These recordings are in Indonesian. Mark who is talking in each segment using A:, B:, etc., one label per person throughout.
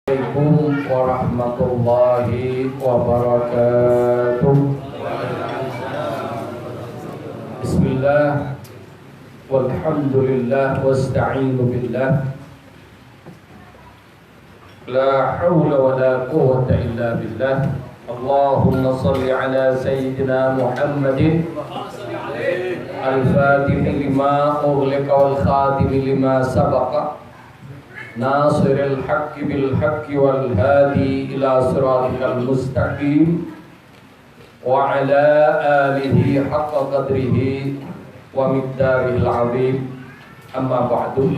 A: Assalamualaikum warahmatullahi wabarakatuh. Bismillah walhamdulillah wasta'inu billah. La hawla wa la quwwata illa billah. Allahumma salli ala sayyidina Muhammadin al-fatihi lima ughliqa wal khatimi lima sabaqa Nasiril haqqi bil haqqi wal hadi ila siratikal mustaqim wa ala alihi haqqa qadrihi wa miqdarihil azim. Amma ba'du.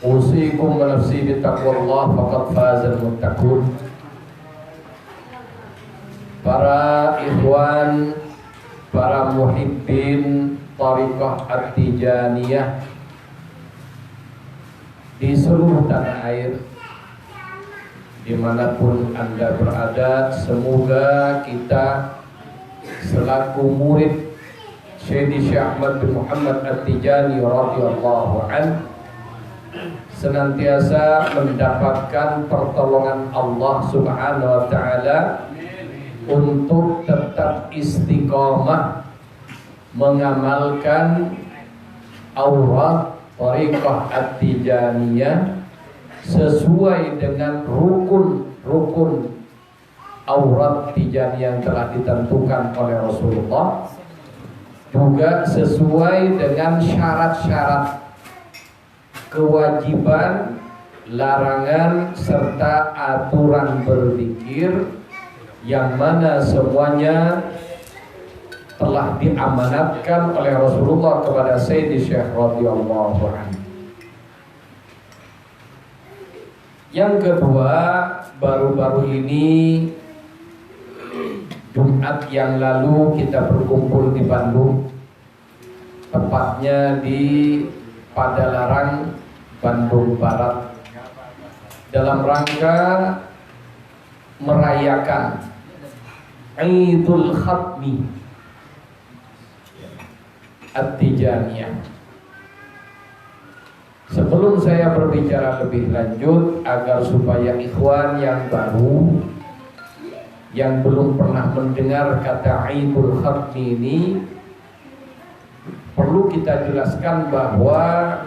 A: Usikum wa nafsi bi taqwallah faqad fazal muttaqun. Para ikhwan, para muhibbin Thariqah At-Tijaniyah di seluruh tanah air, dimanapun Anda berada, semoga kita selaku murid Syekh Ahmad bin Muhammad At-Tijani radhiyallahu an senantiasa mendapatkan pertolongan Allah Subhanahu wa taala untuk tetap istiqamah mengamalkan aurat Thariqah At-Tijaniyah sesuai dengan rukun aurat Tijaniyah yang telah ditentukan oleh Rasulullah, juga sesuai dengan syarat-syarat kewajiban, larangan serta aturan berzikir yang mana semuanya telah diamanatkan oleh Rasulullah kepada Sayyidi Syekh radhiyallahu anhu. Yang kedua, baru-baru ini Jumat yang lalu kita berkumpul di Bandung, tepatnya di Padalarang, Bandung Barat, dalam rangka merayakan Idul Khatmi At-Tijaniyah. Sebelum saya berbicara lebih lanjut, agar supaya ikhwan yang baru, yang belum pernah mendengar kata Idul Khatmi ini, perlu kita jelaskan bahwa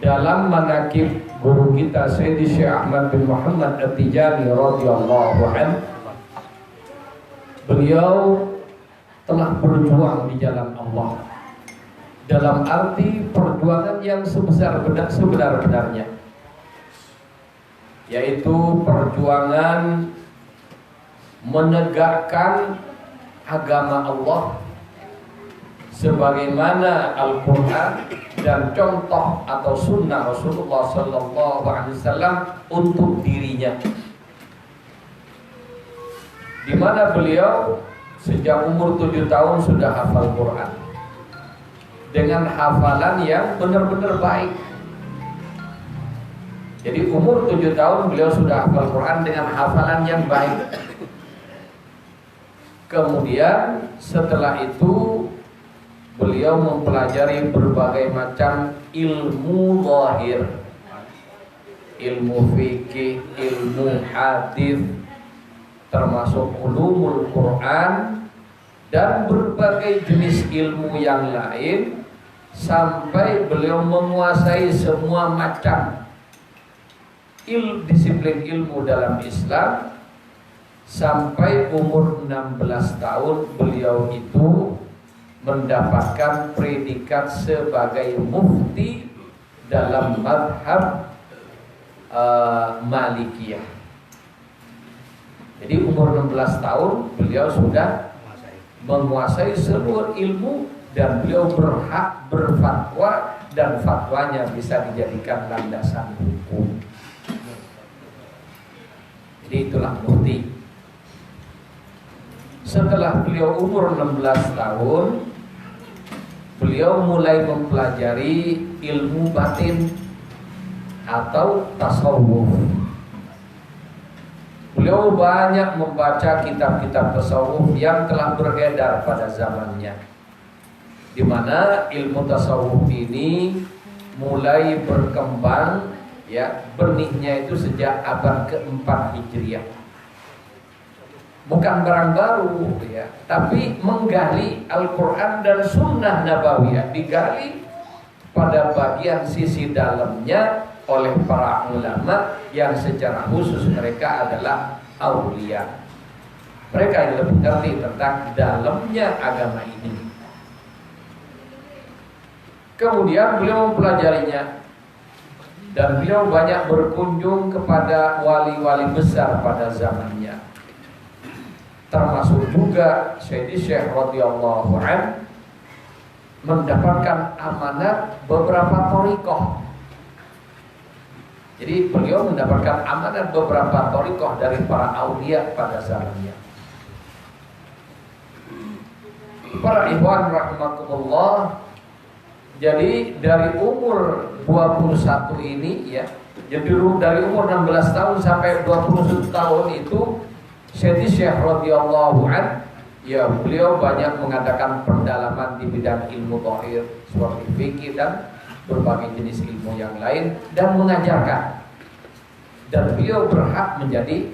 A: dalam manaqib guru kita Sayyidi Syekh Ahmad bin Muhammad At-Tijani radhiyallahu anhu, beliau telah berjuang di jalan Allah, dalam arti perjuangan yang sebenar-benarnya, yaitu perjuangan menegakkan agama Allah sebagaimana Al-Quran dan contoh atau sunnah Rasulullah SAW untuk dirinya, di mana beliau sejak umur 7 tahun sudah hafal Quran dengan hafalan yang benar-benar baik. Jadi umur 7 tahun beliau sudah hafal Quran dengan hafalan yang baik. Kemudian setelah itu beliau mempelajari berbagai macam ilmu zahir, ilmu fikih, ilmu hadis, termasuk ulumul Quran dan berbagai jenis ilmu yang lain, sampai beliau menguasai semua macam disiplin ilmu dalam Islam. Sampai umur 16 tahun beliau itu mendapatkan predikat sebagai mufti dalam madhab Malikiyah. Jadi umur 16 tahun beliau sudah menguasai seluruh ilmu dan beliau berhak berfatwa dan fatwanya bisa dijadikan landasan hukum. Jadi itulah mufti. Setelah beliau umur 16 tahun, beliau mulai mempelajari ilmu batin atau tasawuf. Beliau banyak membaca kitab-kitab tasawuf yang telah beredar pada zamannya, di mana ilmu tasawuf ini mulai berkembang ya, benihnya itu sejak abad keempat Hijriah. Bukan barang baru ya, tapi menggali Al-Quran dan Sunnah Nabawiyah, digali pada bagian sisi dalamnya oleh para ulama yang secara khusus mereka adalah aulia. Mereka yang lebih ngerti tentang dalamnya agama ini. Kemudian beliau mempelajarinya dan beliau banyak berkunjung kepada wali-wali besar pada zamannya. Termasuk juga Sayyidi Syekh radhiyallahu an mendapatkan amanat beberapa thariqah. Jadi beliau mendapatkan amanat beberapa thariqah dari para aulia pada zamannya. Para ikhwan rahimakumullah, jadi dari umur 21 ini ya, jadi dari umur 16 tahun sampai 21 tahun itu Sayyidi Syekh radhiyallahu an, ya beliau banyak mengadakan pendalaman di bidang ilmu dhahir seperti fikih dan berbagai jenis ilmu yang lain dan mengajarkan. Dan beliau berhak menjadi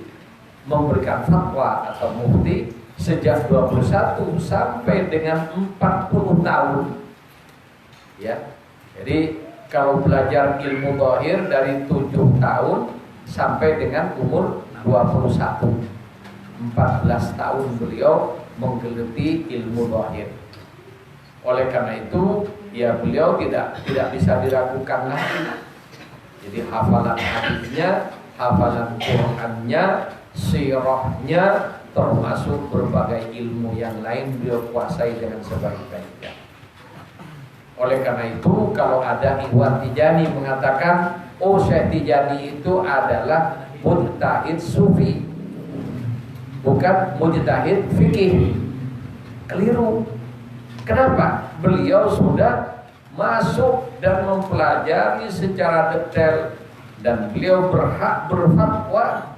A: memberikan fatwa atau mufti sejak 21 sampai dengan 40 tahun. Ya. Jadi kalau belajar ilmu dhahir dari 7 tahun sampai dengan umur 21. 14 tahun beliau menggeluti ilmu dhahir. Oleh karena itu, ya beliau tidak bisa diragukan lagi. Jadi hafalan hadisnya, hafalan Qur'annya, sirahnya, termasuk berbagai ilmu yang lain beliau kuasai dengan sebaik-baiknya. Oleh karena itu, kalau ada Ikhwan Tijani mengatakan, oh Syekh Tijani itu adalah mujtahid sufi, bukan mujtahid fikih, keliru. Kenapa? Beliau sudah masuk dan mempelajari secara detail dan beliau berhak berfatwa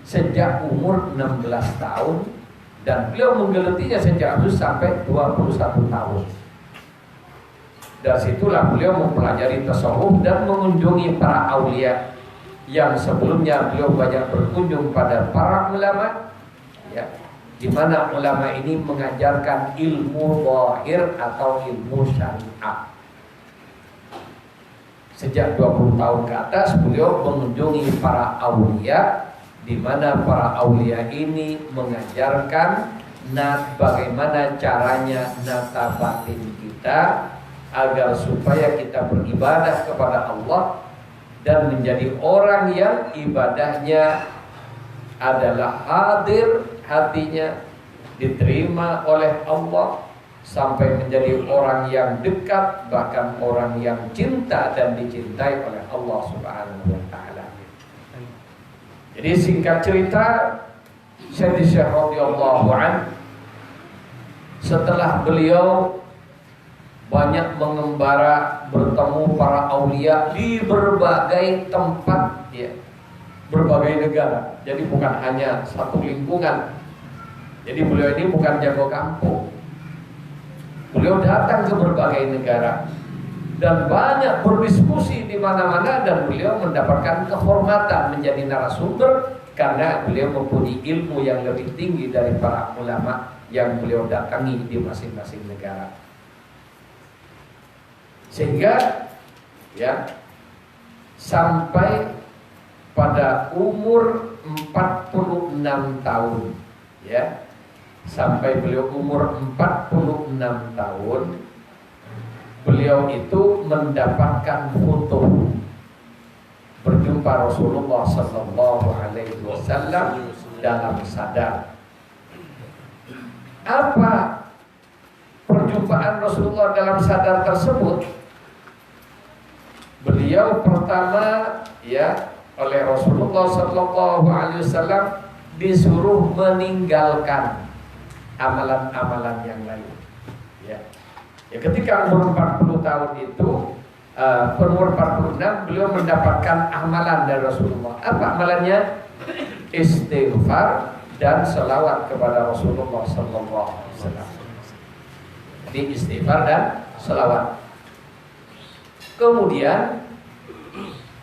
A: sejak umur 16 tahun dan beliau menggelutinya sejak itu sampai 21 tahun. Dari situlah beliau mempelajari tasawuf dan mengunjungi para aulia yang sebelumnya beliau banyak berkunjung pada para ulama. Ya, di mana ulama ini mengajarkan ilmu dhahir atau ilmu syariah. Sejak 20 tahun ke atas beliau mengunjungi para aulia, di mana para aulia ini mengajarkan bagaimana caranya nata batin kita agar supaya kita beribadah kepada Allah dan menjadi orang yang ibadahnya adalah hadir, hatinya diterima oleh Allah, sampai menjadi orang yang dekat, bahkan orang yang cinta dan dicintai oleh Allah Subhanahu wa taala. Jadi singkat cerita, Sayyidi Syekh radhiyallahu an, setelah beliau banyak mengembara bertemu para aulia di berbagai tempat ya, berbagai negara. Jadi bukan hanya satu lingkungan. Jadi beliau ini bukan jago kampung. Beliau datang ke berbagai negara dan banyak berdiskusi di mana-mana dan beliau mendapatkan kehormatan menjadi narasumber karena beliau mempunyai ilmu yang lebih tinggi dari para ulama yang beliau datangi di masing-masing negara. Sehingga ya sampai pada umur 46 tahun ya, sampai beliau umur 46 tahun beliau itu mendapatkan foto berjumpa Rasulullah sallallahu alaihi wasallam dalam sadar. Apa perjumpaan Rasulullah dalam sadar tersebut? Beliau pertama ya oleh Rasulullah sallallahu alaihi wasallam disuruh meninggalkan amalan-amalan yang lain. Ya. Ya ketika umur 40 tahun itu, umur 46 beliau mendapatkan amalan dari Rasulullah. Apa amalannya? Istighfar dan selawat kepada Rasulullah sallallahu alaihi wasallam. Jadi istighfar dan selawat. Kemudian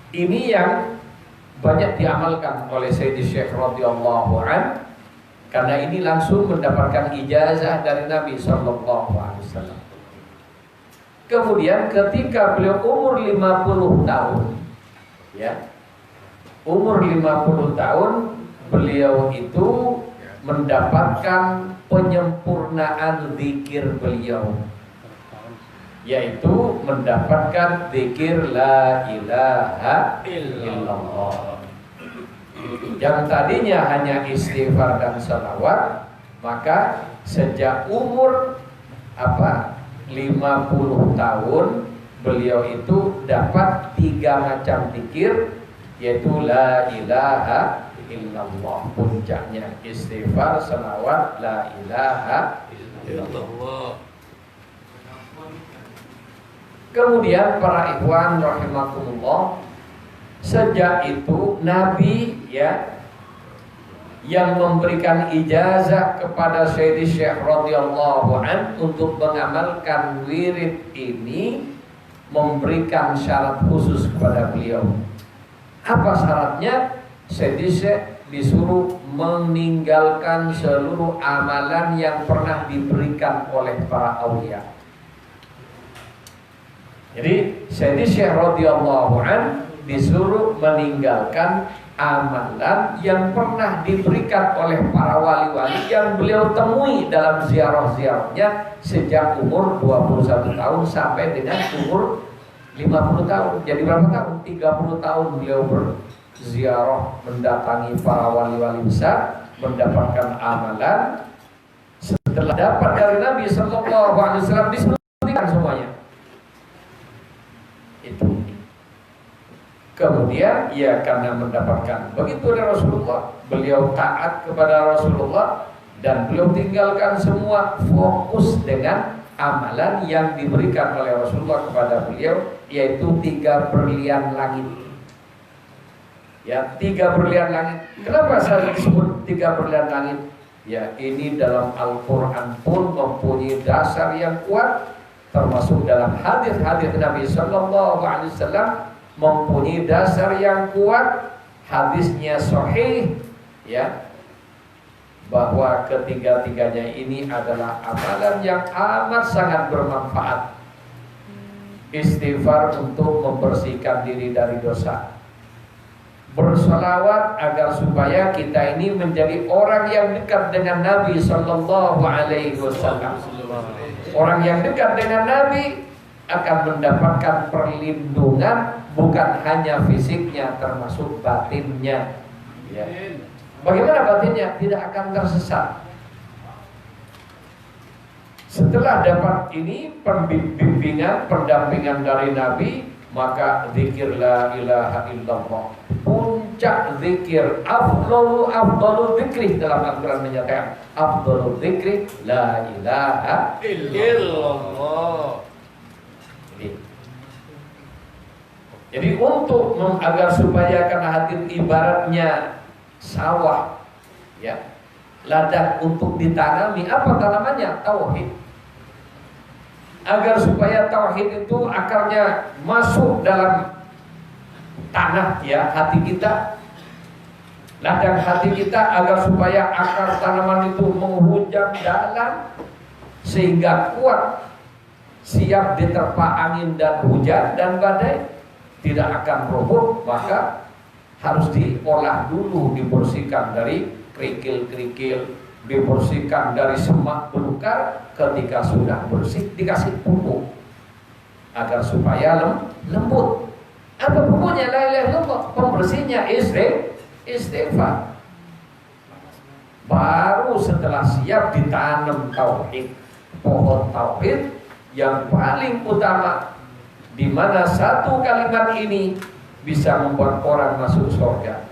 A: Ini yang banyak diamalkan oleh Sayyidi Syekh radhiyallahu an, karena ini langsung mendapatkan ijazah dari Nabi sallallahu alaihi wasallam. Kemudian ketika beliau umur 50 tahun, ya, umur 50 tahun beliau itu mendapatkan penyempurnaan zikir beliau, yaitu mendapatkan zikir la ilaha illallah. Yang tadinya hanya istighfar dan salawat, maka sejak umur 50 tahun beliau itu dapat 3 macam zikir, yaitu la ilaha illallah, puncaknya istighfar, salawat, la ilaha illallah. Kemudian para ikhwan rahimakumullah, sejak itu Nabi yang memberikan ijazah kepada Sayyidi Syekh radhiyallahu an untuk mengamalkan wirid ini, memberikan syarat khusus kepada beliau. Apa syaratnya? Sayyidi Syekh disuruh meninggalkan seluruh amalan yang pernah diberikan oleh para aulia. Jadi Sayyidi Syekh radhiyallahu an disuruh meninggalkan amalan yang pernah diberikan oleh para wali-wali yang beliau temui dalam ziarah-ziarahnya sejak umur 21 tahun sampai dengan umur 50 tahun. Jadi berapa tahun? 30 tahun beliau berziarah, mendatangi para wali-wali besar, mendapatkan amalan. Setelah dapat dari Nabi sallallahu alaihi wasallam disebutkan semuanya. Itu. Kemudian karena mendapatkan begitu dari Rasulullah, beliau taat kepada Rasulullah dan beliau tinggalkan semua, fokus dengan amalan yang diberikan oleh Rasulullah kepada beliau, yaitu 3 berlian langit. Ya, 3 berlian langit. Kenapa saya disebut 3 berlian langit? Ya, ini dalam Al-Quran pun mempunyai dasar yang kuat, termasuk dalam hadis-hadis Nabi Sallallahu Alaihi Wasallam mempunyai dasar yang kuat, hadisnya sahih, ya, bahwa ketiga-tiganya ini adalah amalan yang amat sangat bermanfaat. Istighfar untuk membersihkan diri dari dosa, bersolawat agar supaya kita ini menjadi orang yang dekat dengan Nabi Sallallahu Alaihi Wasallam. Orang yang dekat dengan Nabi akan mendapatkan perlindungan, bukan hanya fisiknya, termasuk batinnya. Ya. Bagaimana batinnya? Tidak akan tersesat. Setelah dapat ini pembimbingan, pendampingan dari Nabi, maka zikir la ilaha illallah, puncak zikir, afdalu zikri, dalam Al-Quran menyatakan afdalu zikri la ilaha illallah. Jadi untuk agar supaya, karena hati ibaratnya sawah, ya, ladang untuk ditanami, apa tanamannya? Tauhid. Agar supaya tauhid itu akarnya masuk dalam tanah, ya, hati kita, ladang hati kita, agar supaya akar tanaman itu menghujam dalam sehingga kuat, siap diterpa angin dan hujan dan badai, tidak akan roboh, maka harus diolah dulu, dibersihkan dari kerikil-kerikil, dibersihkan dari semak belukar. Ketika sudah bersih, dikasih pupuk agar supaya lembut. Apa pupuknya? La ilaha illallah. Pembersihnya istighfar. Baru setelah siap ditanam tauhid, pohon tauhid yang paling utama, di mana satu kalimat ini bisa membuat orang masuk surga.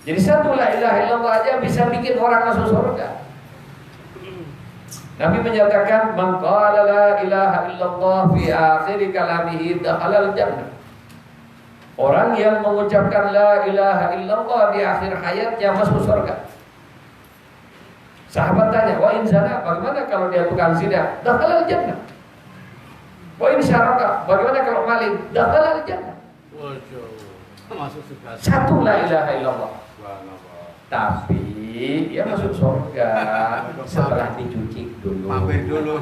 A: Jadi satu la ilaha illallah aja bisa bikin orang masuk surga. Nabi menyatakan, man qala la ilaha illallah fi akhir kalamihi dakhalal jannah. Orang yang mengucapkan la ilaha illallah di akhir hayatnya masuk surga. Sahabat tanya, wa in zina, bagaimana kalau dia tukang zina? Dakhalal jannah. Wa in syaraka, bagaimana kalau maling? Dakhala al-jannah.
B: Masuk surga.
A: Satu la ilaha illallah. Tapi dia masuk surga setelah dicuci dulu.
B: Mampir dulu.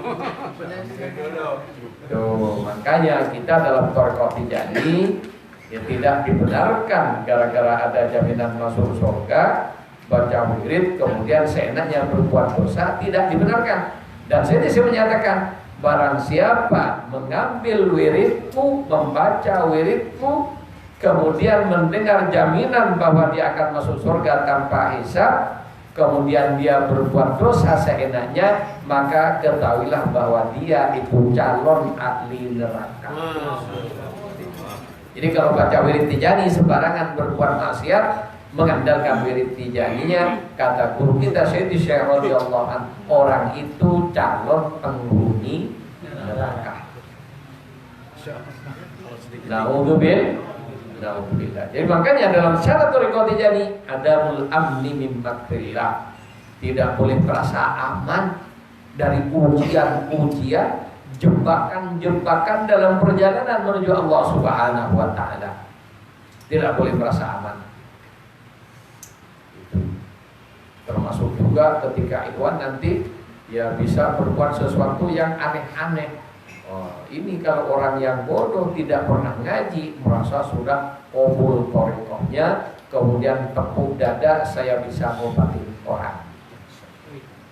A: Tuh, makanya kita dalam Thariqah Tijani ya tidak dibenarkan gara-gara ada jaminan masuk surga baca wirid kemudian seenaknya berbuat dosa, tidak dibenarkan. Dan saya menyatakan barang siapa mengambil wiridmu, membaca wiridmu, kemudian mendengar jaminan bahwa dia akan masuk surga tanpa hisab, kemudian dia berbuat dosa seenaknya, maka ketahuilah bahwa dia itu calon ahli neraka. Jadi kalau baca wirid Tijani sembarangan berbuat maksiat, mengandalkan wirid Tijaninya, kata guru kita Syekh radhiyallahu anhu, orang itu calon penghuni neraka. Naudzubillah. Jadi makanya dalam syarat Thariqah Tijani adamul amni min makrillah. Tidak boleh merasa aman dari ujian-ujian, jebakan-jebakan dalam perjalanan menuju Allah Subhanahu wa taala. Tidak boleh merasa aman. Itu. Termasuk juga ketika ikhwan nanti ya bisa berbuat sesuatu yang aneh-aneh. Oh, ini kalau orang yang bodoh tidak pernah ngaji merasa sudah qabul thariqahnya, kemudian tepuk dada, saya bisa ngobatin orang,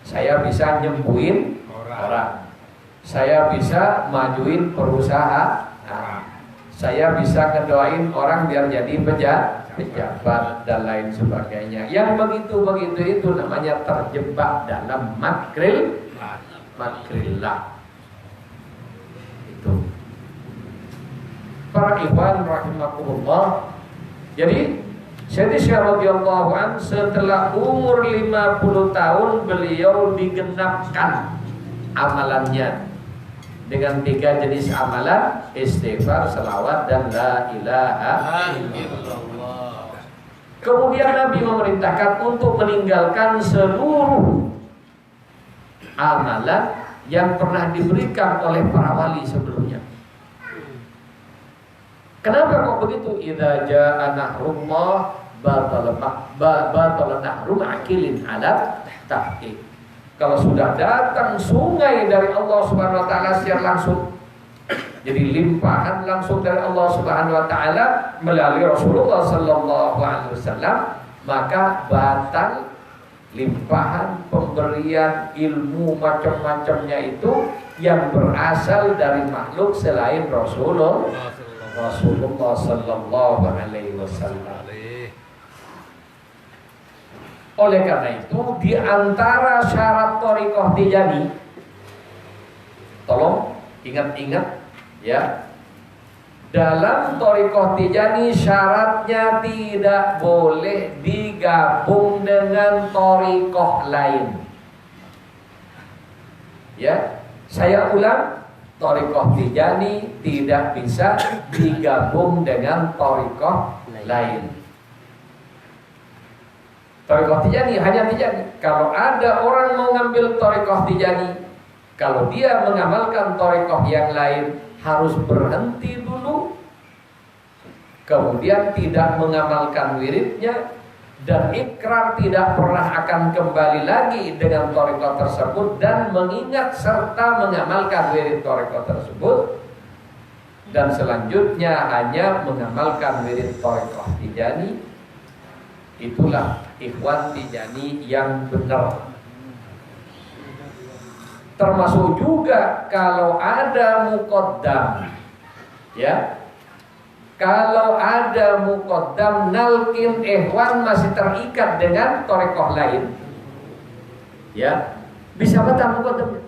A: saya bisa nyembuhin orang, saya bisa majuin perusahaan, saya bisa ngedoain orang biar jadi pejabat dan lain sebagainya. Yang begitu-begitu itu namanya terjebak dalam makrillah. Para ikhwan rahimakumullah. Jadi Syekh radhiyallahu anhu setelah umur 50 tahun beliau digenapkan amalannya dengan 3 jenis amalan: istighfar, selawat, dan la ilaha illallah. Kemudian Nabi memerintahkan untuk meninggalkan seluruh amalan yang pernah diberikan oleh para wali sebelumnya. Kenapa kok begitu? Idza jaa nahrullah batala nahru akilin ala tahqiq. Kalau sudah datang sungai dari Allah Subhanahu wa taala secara langsung, jadi limpahan langsung dari Allah Subhanahu wa taala melalui Rasulullah sallallahu alaihi wasallam, maka batal limpahan pemberian ilmu macam-macamnya itu yang berasal dari makhluk selain Rasulullah sallallahu alaihi wasallam. Oleh karena itu di antara syarat Thariqah Tijani, tolong ingat-ingat ya, dalam Thariqah Tijani syaratnya tidak boleh digabung dengan thariqah lain. Ya, saya ulang, Thariqah Tijani tidak bisa digabung dengan thariqah lain. Thariqah Tijani hanya Tijani. Kalau ada orang mau ngambil Thariqah Tijani, kalau dia mengamalkan thariqah yang lain, harus berhenti dulu, kemudian tidak mengamalkan wiridnya, dan ikrar tidak pernah akan kembali lagi dengan thariqah tersebut, dan mengingat serta mengamalkan wirid thariqah tersebut, dan selanjutnya hanya mengamalkan wirid thariqah Tijani. Itulah ikhwan Tijani yang benar. Termasuk juga kalau ada muqaddam, ya, kalau ada muqaddam nalkin ikhwan masih terikat dengan thariqah lain, ya, bisa batal muqaddamnya.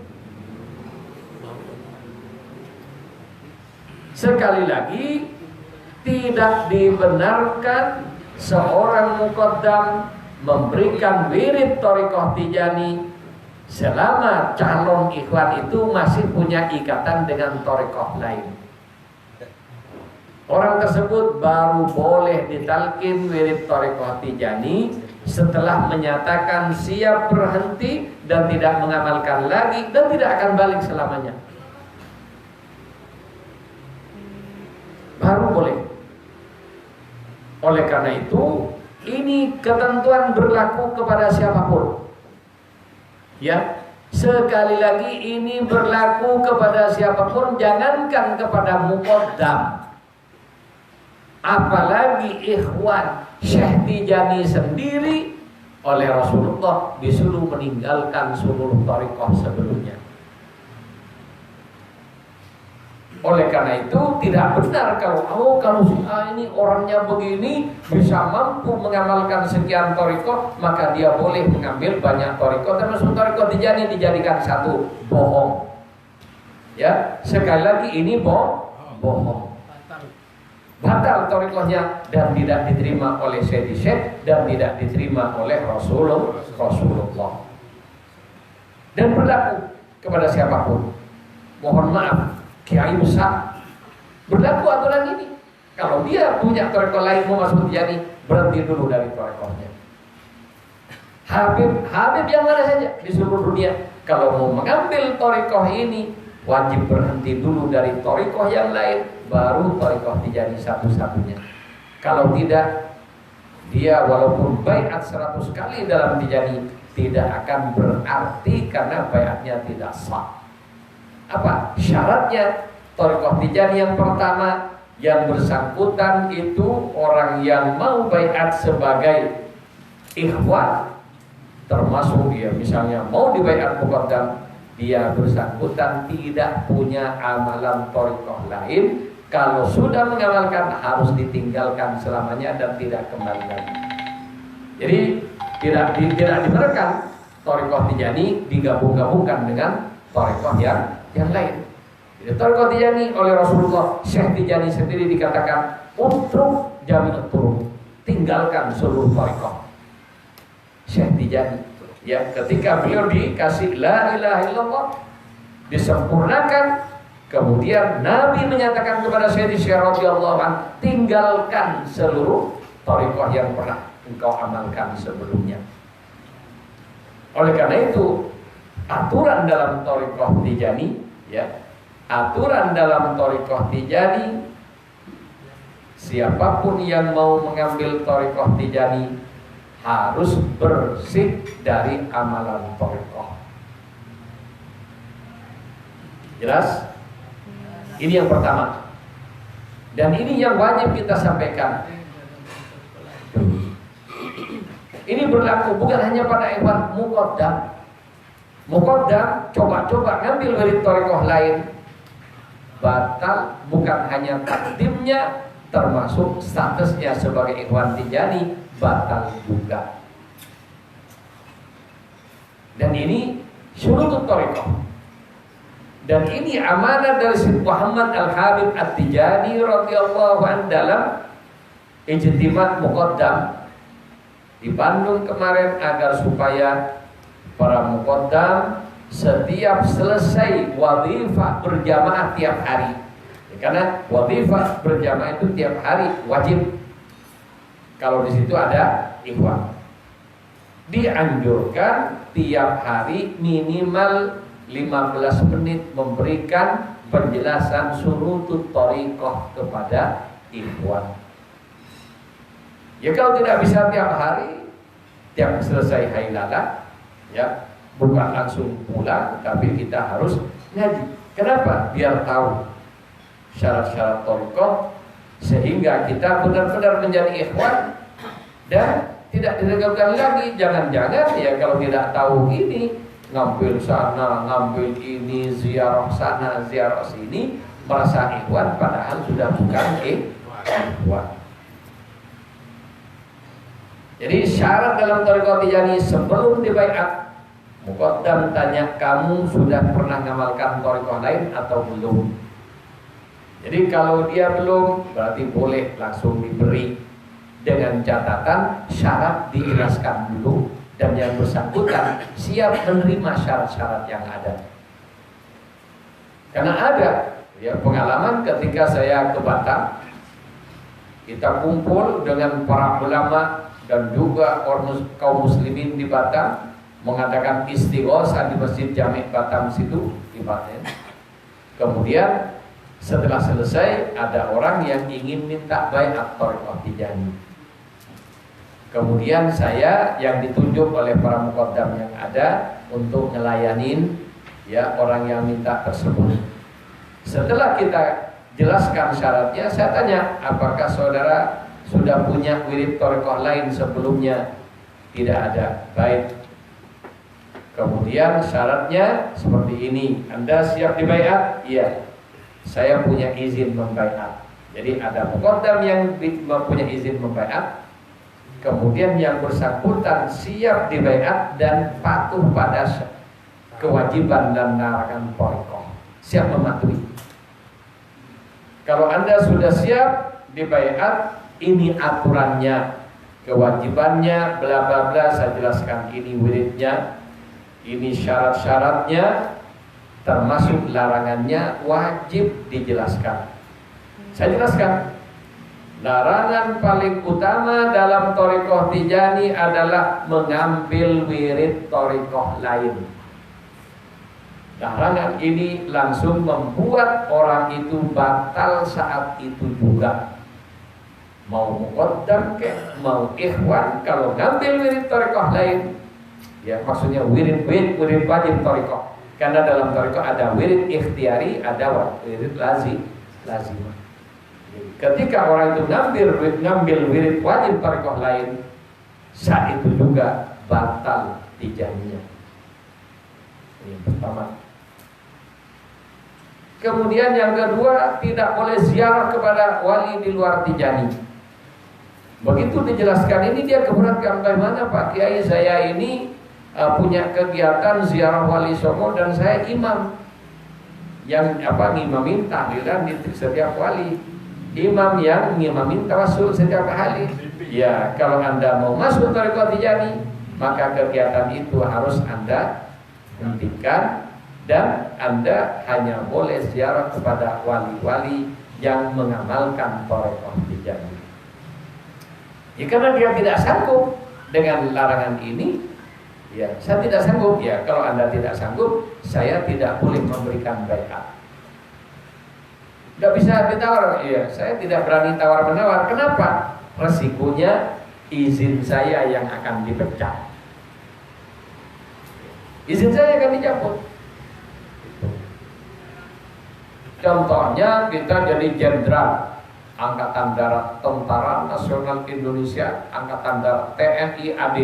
A: Sekali lagi, tidak dibenarkan seorang muqaddam memberikan wirid thariqah Tijani selama calon ikhwan itu masih punya ikatan dengan thariqah lain. Orang tersebut baru boleh ditalkin wirid thariqah Tijani setelah menyatakan siap berhenti dan tidak mengamalkan lagi dan tidak akan balik selamanya. Oleh karena itu, ini ketentuan berlaku kepada siapapun. Ya, sekali lagi ini berlaku kepada siapapun, jangankan kepada muqaddam, apalagi ikhwan. Syekh Tijani sendiri oleh Rasulullah disuruh meninggalkan seluruh thariqah sebelumnya. Oleh karena itu tidak benar kalau si A ini orangnya begini bisa mampu mengamalkan sekian thariqah, maka dia boleh mengambil banyak thariqah, termasuk thariqah Tijani dijadikan satu. Bohong. Ya, sekali lagi ini bohong. Batal thariqahnya dan tidak diterima oleh Sayyidi Syekh dan tidak diterima oleh Rasulullah. Dan berlaku kepada siapapun. Mohon maaf, kiai besar, berlaku aturan ini. Kalau dia punya thariqah lain mau masuk Tijani, berhenti dulu dari thariqahnya. Habib yang mana saja di seluruh dunia, kalau mau mengambil thariqah ini, wajib berhenti dulu dari thariqah yang lain, baru thariqah Tijani satu-satunya. Kalau tidak, dia walaupun baiat 100 kali dalam Tijani tidak akan berarti karena baiatnya tidak sah. Apa syaratnya? Thariqah Tijani yang pertama, yang bersangkutan itu orang yang mau baiat sebagai ikhwan, termasuk dia misalnya mau dibaiat muqaddam, dia bersangkutan tidak punya amalan thariqah lain. Kalau sudah mengamalkan harus ditinggalkan selamanya dan tidak kembali lagi. Jadi tidak dibenarkan thariqah Tijani digabung-gabungkan dengan thariqah yang lain. Jadi thariqah Tijani oleh Rasulullah, Syekh Tijani sendiri dikatakan utruk jaminut turun, tinggalkan seluruh thariqah. Syekh Tijani, ya, ketika beliau dikasih la ilaha illallah, disempurnakan, kemudian Nabi menyatakan kepada Sayyidi Syekh radhiyallahu anhu, tinggalkan seluruh thariqah yang pernah engkau amalkan sebelumnya. Oleh karena itu, aturan dalam thariqah Tijani, ya, aturan dalam thariqah Tijani, siapapun yang mau mengambil thariqah Tijani harus bersih dari amalan thariqah. Jelas? Ini yang pertama. Dan ini yang wajib kita sampaikan. Ini berlaku bukan hanya pada ikhwan muqaddam. Muqaddam coba-coba ngambil dari thariqah lain, batal bukan hanya takdimnya, termasuk statusnya sebagai ikhwan Tijani batal juga. Dan ini syurutut thariqah. Dan ini amanah dari Syekh Muhammad Al-Habib At-Tijani radhiyallahu anhu dalam ijtima' muqaddam di Bandung kemarin, agar supaya para muqaddam setiap selesai wadhifah berjamaah tiap hari. Karena wadhifah berjamaah itu tiap hari wajib. Kalau di situ ada ikhwan, dianjurkan tiap hari minimal 15 menit memberikan penjelasan syurutut thariqah kepada ikhwan. Ya kalau tidak bisa tiap hari, tiap selesai hailalah, ya bukan langsung pulang, tapi kita harus ngaji. Kenapa? Biar tahu syarat-syarat thariqah, sehingga kita benar-benar menjadi ikhwan dan tidak diragukan lagi. Jangan-jangan ya kalau tidak tahu ini, ngambil sana, ngambil ini, ziarah sana, ziarah sini, merasa ikhwan padahal sudah bukan ikhwan. Jadi syarat dalam thariqah Tijani sebelum dibaiat, muqaddam tanya, kamu sudah pernah ngamalkan thariqah lain atau belum? Jadi kalau dia belum, berarti boleh langsung diberi, dengan catatan syarat dijelaskan dulu dan yang bersangkutan siap menerima syarat-syarat yang ada. Karena ada ya pengalaman ketika saya ke Batam, kita kumpul dengan para ulama dan juga kaum muslimin di Batam mengadakan istighosah di Masjid Jami' Batam situ di Batam. Kemudian setelah selesai ada orang yang ingin minta baiat thariqah Tijani. Kemudian saya yang ditunjuk oleh para muqaddam yang ada untuk ngelayanin ya orang yang minta tersebut. Setelah kita jelaskan syaratnya, saya tanya, apakah saudara sudah punya wirid thariqah lain sebelumnya? Tidak ada. Baik. Kemudian syaratnya seperti ini. Anda siap dibaiat? Iya. Saya punya izin membaiat. Jadi ada muqaddam yang mempunyai izin membaiat. Kemudian yang bersangkutan siap dibaiat dan patuh pada kewajiban dan larangan thariqah. Siap mematuhi. Kalau Anda sudah siap dibaiat, ini aturannya, kewajibannya, bla bla bla, saya jelaskan ini wiridnya, ini syarat-syaratnya, termasuk larangannya wajib dijelaskan. Saya jelaskan. Larangan paling utama dalam thariqah Tijani adalah mengambil wirid thariqah lain. Larangan ini langsung membuat orang itu batal saat itu juga. Mau muqaddam ke, mau ikhwan, kalau ngambil wirid thariqah lain, ya maksudnya wirid wajib thariqah. Karena dalam thariqah ada wirid ikhtiari, ada wirid lazim. Ketika orang itu ngambil wirid wajib thariqah lain, saat itu juga batal Tijaninya. Ini yang pertama. Kemudian yang kedua, tidak boleh ziarah kepada wali di luar Tijani. Begitu dijelaskan ini, dia keberatan, bagaimana Pak Kiai, saya ini punya kegiatan ziarah wali songo dan saya imam yang ngimamin tahlilan di setiap wali, imam yang ngimamin tawassul setiap hari. Ya, kalau Anda mau masuk thariqah Tijani, maka kegiatan itu harus Anda hentikan dan Anda hanya boleh ziarah kepada wali-wali yang mengamalkan thariqah Tijani. Ya, karena dia tidak sanggup dengan larangan ini, ya saya tidak sanggup. Ya, kalau Anda tidak sanggup, saya tidak boleh memberikan baiat. Tidak bisa ditawar. Ya, saya tidak berani tawar-menawar. Kenapa? Resikonya izin saya yang akan dipecat. Izin saya akan dicabut. Contohnya kita jadi jenderal Angkatan Darat Tentara Nasional Indonesia, Angkatan Darat TNI AD.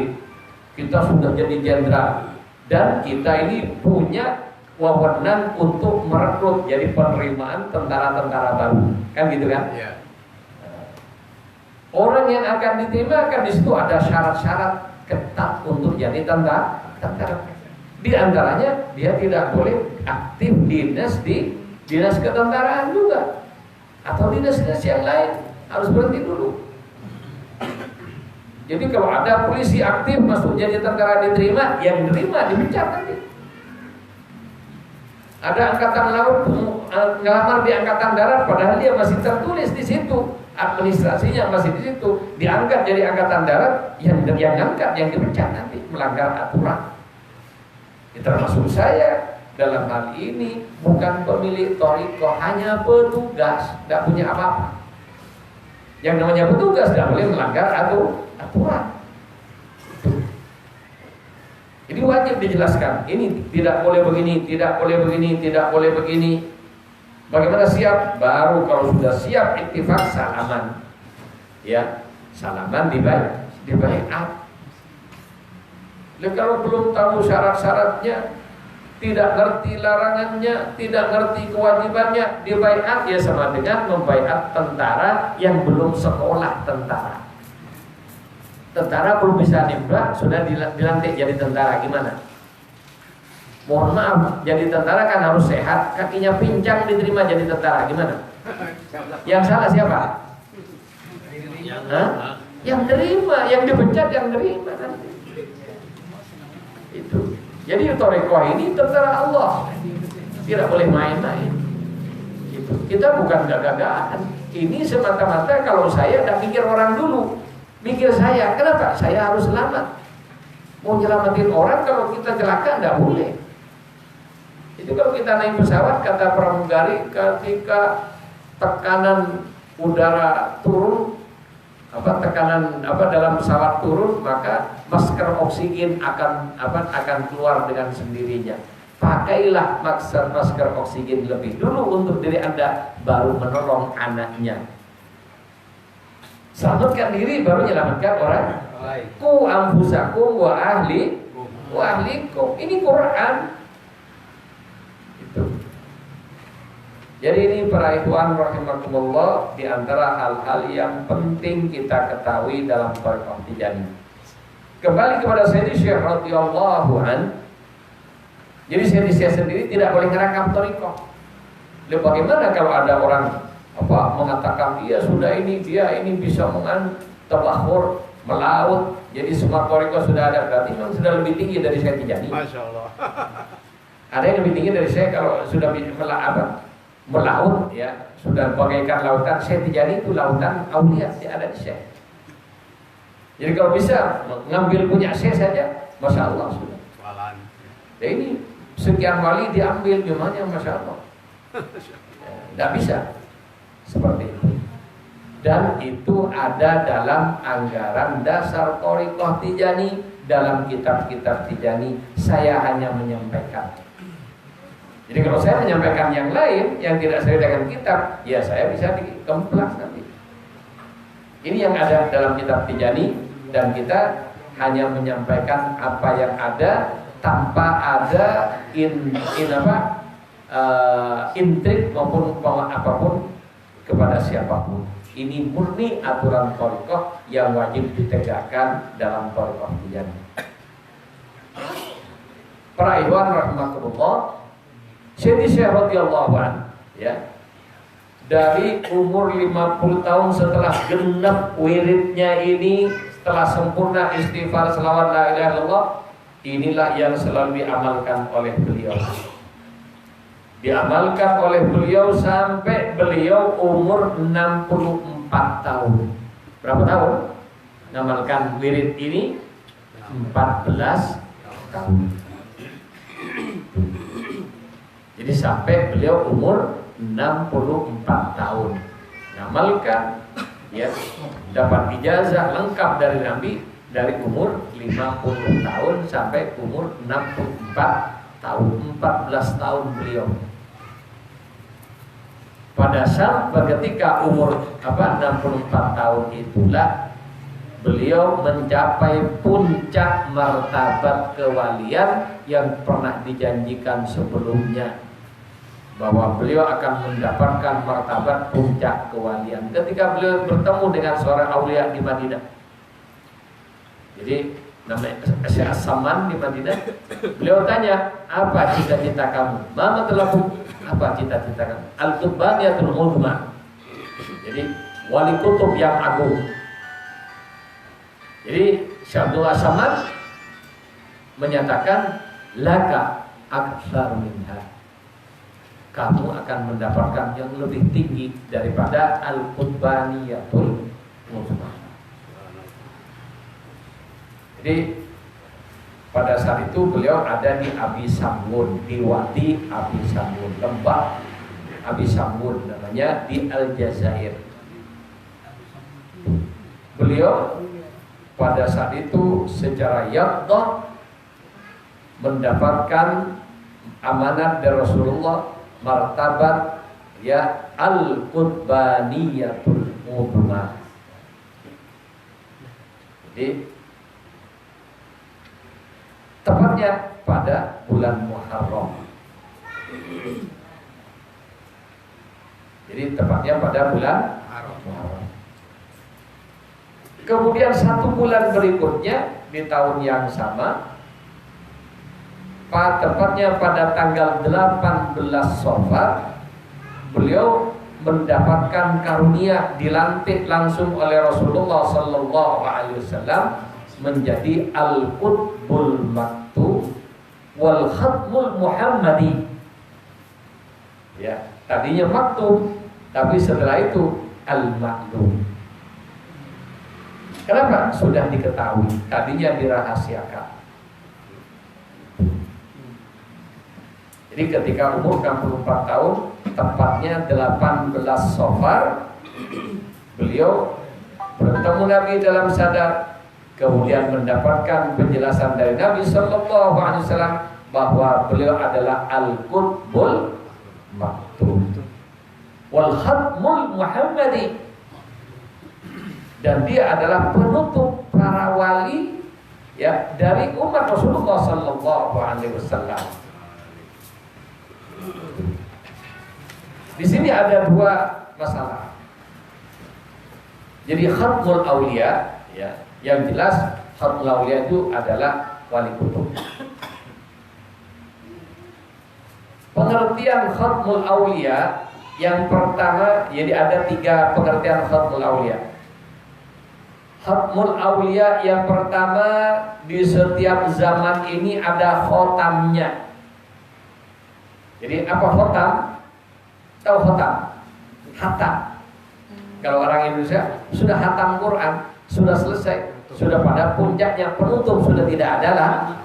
A: Kita sudah jadi jenderal dan kita ini punya wewenang untuk merekrut jadi penerimaan tentara-tentara baru, kan gitu kan? Yeah. Orang yang akan diterima kan di situ ada syarat-syarat ketat untuk jadi tentara. Di antaranya dia tidak boleh aktif dinas di dinas ketentaraan juga, atau dinas-dinas yang lain, harus berhenti dulu. Jadi kalau ada polisi aktif masuk jadi tentara diterima, yang diterima dipecat nanti. Ada angkatan laut ngelamar di angkatan darat, padahal dia masih tertulis di situ, administrasinya masih di situ, diangkat jadi angkatan darat, yang angkat yang dipecat nanti melanggar aturan. Itu termasuk saya. Dalam hal ini bukan pemilik thariqah, hanya petugas, tidak punya apa-apa. Yang namanya petugas tidak boleh melanggar aturan. Jadi wajib dijelaskan, ini tidak boleh begini, tidak boleh begini, tidak boleh begini. Bagaimana siap? Baru kalau sudah siap ittifaq salaman. Ya, salaman dibaiat. Kalau belum tahu syarat-syaratnya, tidak ngerti larangannya, tidak ngerti kewajibannya, dibaiat, ya sama dengan membaiat tentara yang belum sekolah tentara. Tentara belum bisa nembak, sudah dilantik jadi tentara, gimana? Mohon maaf, jadi tentara kan harus sehat, kakinya pincang diterima jadi tentara, gimana? Yang salah siapa? Hah? Yang terima, yang dipecat yang terima nanti. Itu. Jadi thariqah ini tentara Allah, tidak boleh main-main. Gitu. Kita bukan gagah-gagahan. Ini semata-mata kalau saya tidak mikir orang dulu, mikir saya. Kenapa? Saya harus selamat. Mau nyelamatin orang, kalau kita celaka tidak boleh. Itu kalau kita naik pesawat, kata pramugari, ketika tekanan udara turun, tekanan dalam pesawat turun, maka masker oksigen akan keluar dengan sendirinya. Pakailah masker oksigen lebih dulu untuk diri Anda, baru menolong anaknya. Selamatkan diri baru menyelamatkan orang. Ku anfusakum wa ahlikum. Ini Quran. Itu. Jadi ini para ikhwan rahimakumullah, di antara hal-hal yang penting kita ketahui dalam thariqah Tijaniyah. Kembali kepada Sayyidi Syekh radhiyallahu an. Jadi Sayyidi Syekh sendiri tidak boleh ngerakam thariqah. Lalu bagaimana kalau ada orang mengatakan dia ini bisa tabahur, melaut, jadi semua thariqah sudah ada, berarti memang sudah lebih tinggi dari Syekh Tijani.
B: Masya Allah.
A: Ada yang lebih tinggi dari saya kalau sudah melaut, ya sudah bagaikan lautan. Syekh Tijani itu lautan aulia, ada di Syekh. Jadi kalau bisa ngambil punya Syekh saja, masya Allah sudah. Ya ini sekian wali diambil, gimana masya Allah. Tidak bisa seperti itu. Dan itu ada dalam anggaran dasar thariqah Tijani, dalam kitab-kitab Tijani. Saya hanya menyampaikan. Jadi kalau saya menyampaikan yang lain yang tidak sesuai dengan kitab, ya saya bisa dikemplas nanti. Ini yang ada dalam kitab Tijani, dan kita hanya menyampaikan apa yang ada tanpa ada intrik maupun apapun kepada siapapun. Ini murni aturan thariqah yang wajib ditegakkan dalam thariqah Tijani. Para ikhwan rahimakumullah, Syekh radhiyallahu anhu, ya, dari umur 50 tahun setelah genap wiridnya ini, setelah sempurna istighfar selawat la ilaha illallah, inilah yang selalu diamalkan oleh beliau. Diamalkan oleh beliau sampai beliau umur 64 tahun. Berapa tahun? Mengamalkan wirid ini 14 tahun. Jadi sampai beliau umur 64 tahun mengamalkan, ya, dapat ijazah lengkap dari Nabi dari umur 50 tahun sampai umur 64 tahun, 14 tahun beliau. Pada saat ketika umur 64 tahun itulah beliau mencapai puncak martabat kewalian yang pernah dijanjikan sebelumnya, bahwa beliau akan mendapatkan martabat puncak kewalian ketika beliau bertemu dengan seorang aulia di Madinah. Jadi namanya Syekh As-Saman di Madinah. Beliau tanya, apa cita-cita kamu? Mama telah apa cita-cita kamu? Al-Qutbaniyatul Uzma. Jadi wali kutub yang agung. Jadi Syekh Abdul As-Saman menyatakan, laka aktsar minha. Kamu akan mendapatkan yang lebih tinggi daripada Al-Qutbaniyatul Uzma. Jadi pada saat itu beliau ada di Abi Samgun, di Wadi Abi Samgun, lembah Abi Samgun namanya, di Aljazair. Beliau pada saat itu secara yaqdah mendapatkan amanat dari Rasulullah, martabat, ya, Al-Qutbaniyatul Uzma. Jadi tepatnya pada bulan Muharram. Jadi tepatnya pada bulan Muharram. Kemudian 1 bulan berikutnya di tahun yang sama, tepatnya pada tanggal 18 Safar, beliau mendapatkan karunia, dilantik langsung oleh Rasulullah sallallahu alaihi wasallam menjadi Al-Qutbul Maktub wal Khatmul Muhammadi. Ya, tadinya maktub, tapi setelah itu Al-Maktub. Kenapa? Sudah diketahui, tadinya dirahasiakan. Jadi ketika umur 64 tahun, tepatnya 18 Safar, beliau berhenti bertemu Nabi dalam sadar, kemudian mendapatkan penjelasan dari Nabi Sallallahu Alaihi Wasallam bahwa beliau adalah Al-Qutbul Maktum wal Khatmul Muhammadi, dan dia adalah penutup para wali ya dari umat Rasulullah Sallallahu Alaihi Wasallam. Di sini ada dua masalah. Jadi Khatmul Aulia ya, yang jelas Khatmul Aulia itu adalah wali kutub. Pengertian Khatmul Aulia yang pertama, jadi ada 3 pengertian Khatmul Aulia. Khatmul Aulia yang pertama, di setiap zaman ini ada khotamnya. Jadi apa khotam? Tahu khotam? Hatam. Kalau orang Indonesia sudah hatam Quran, sudah selesai, sudah pada puncaknya, penutup sudah tidak ada lagi.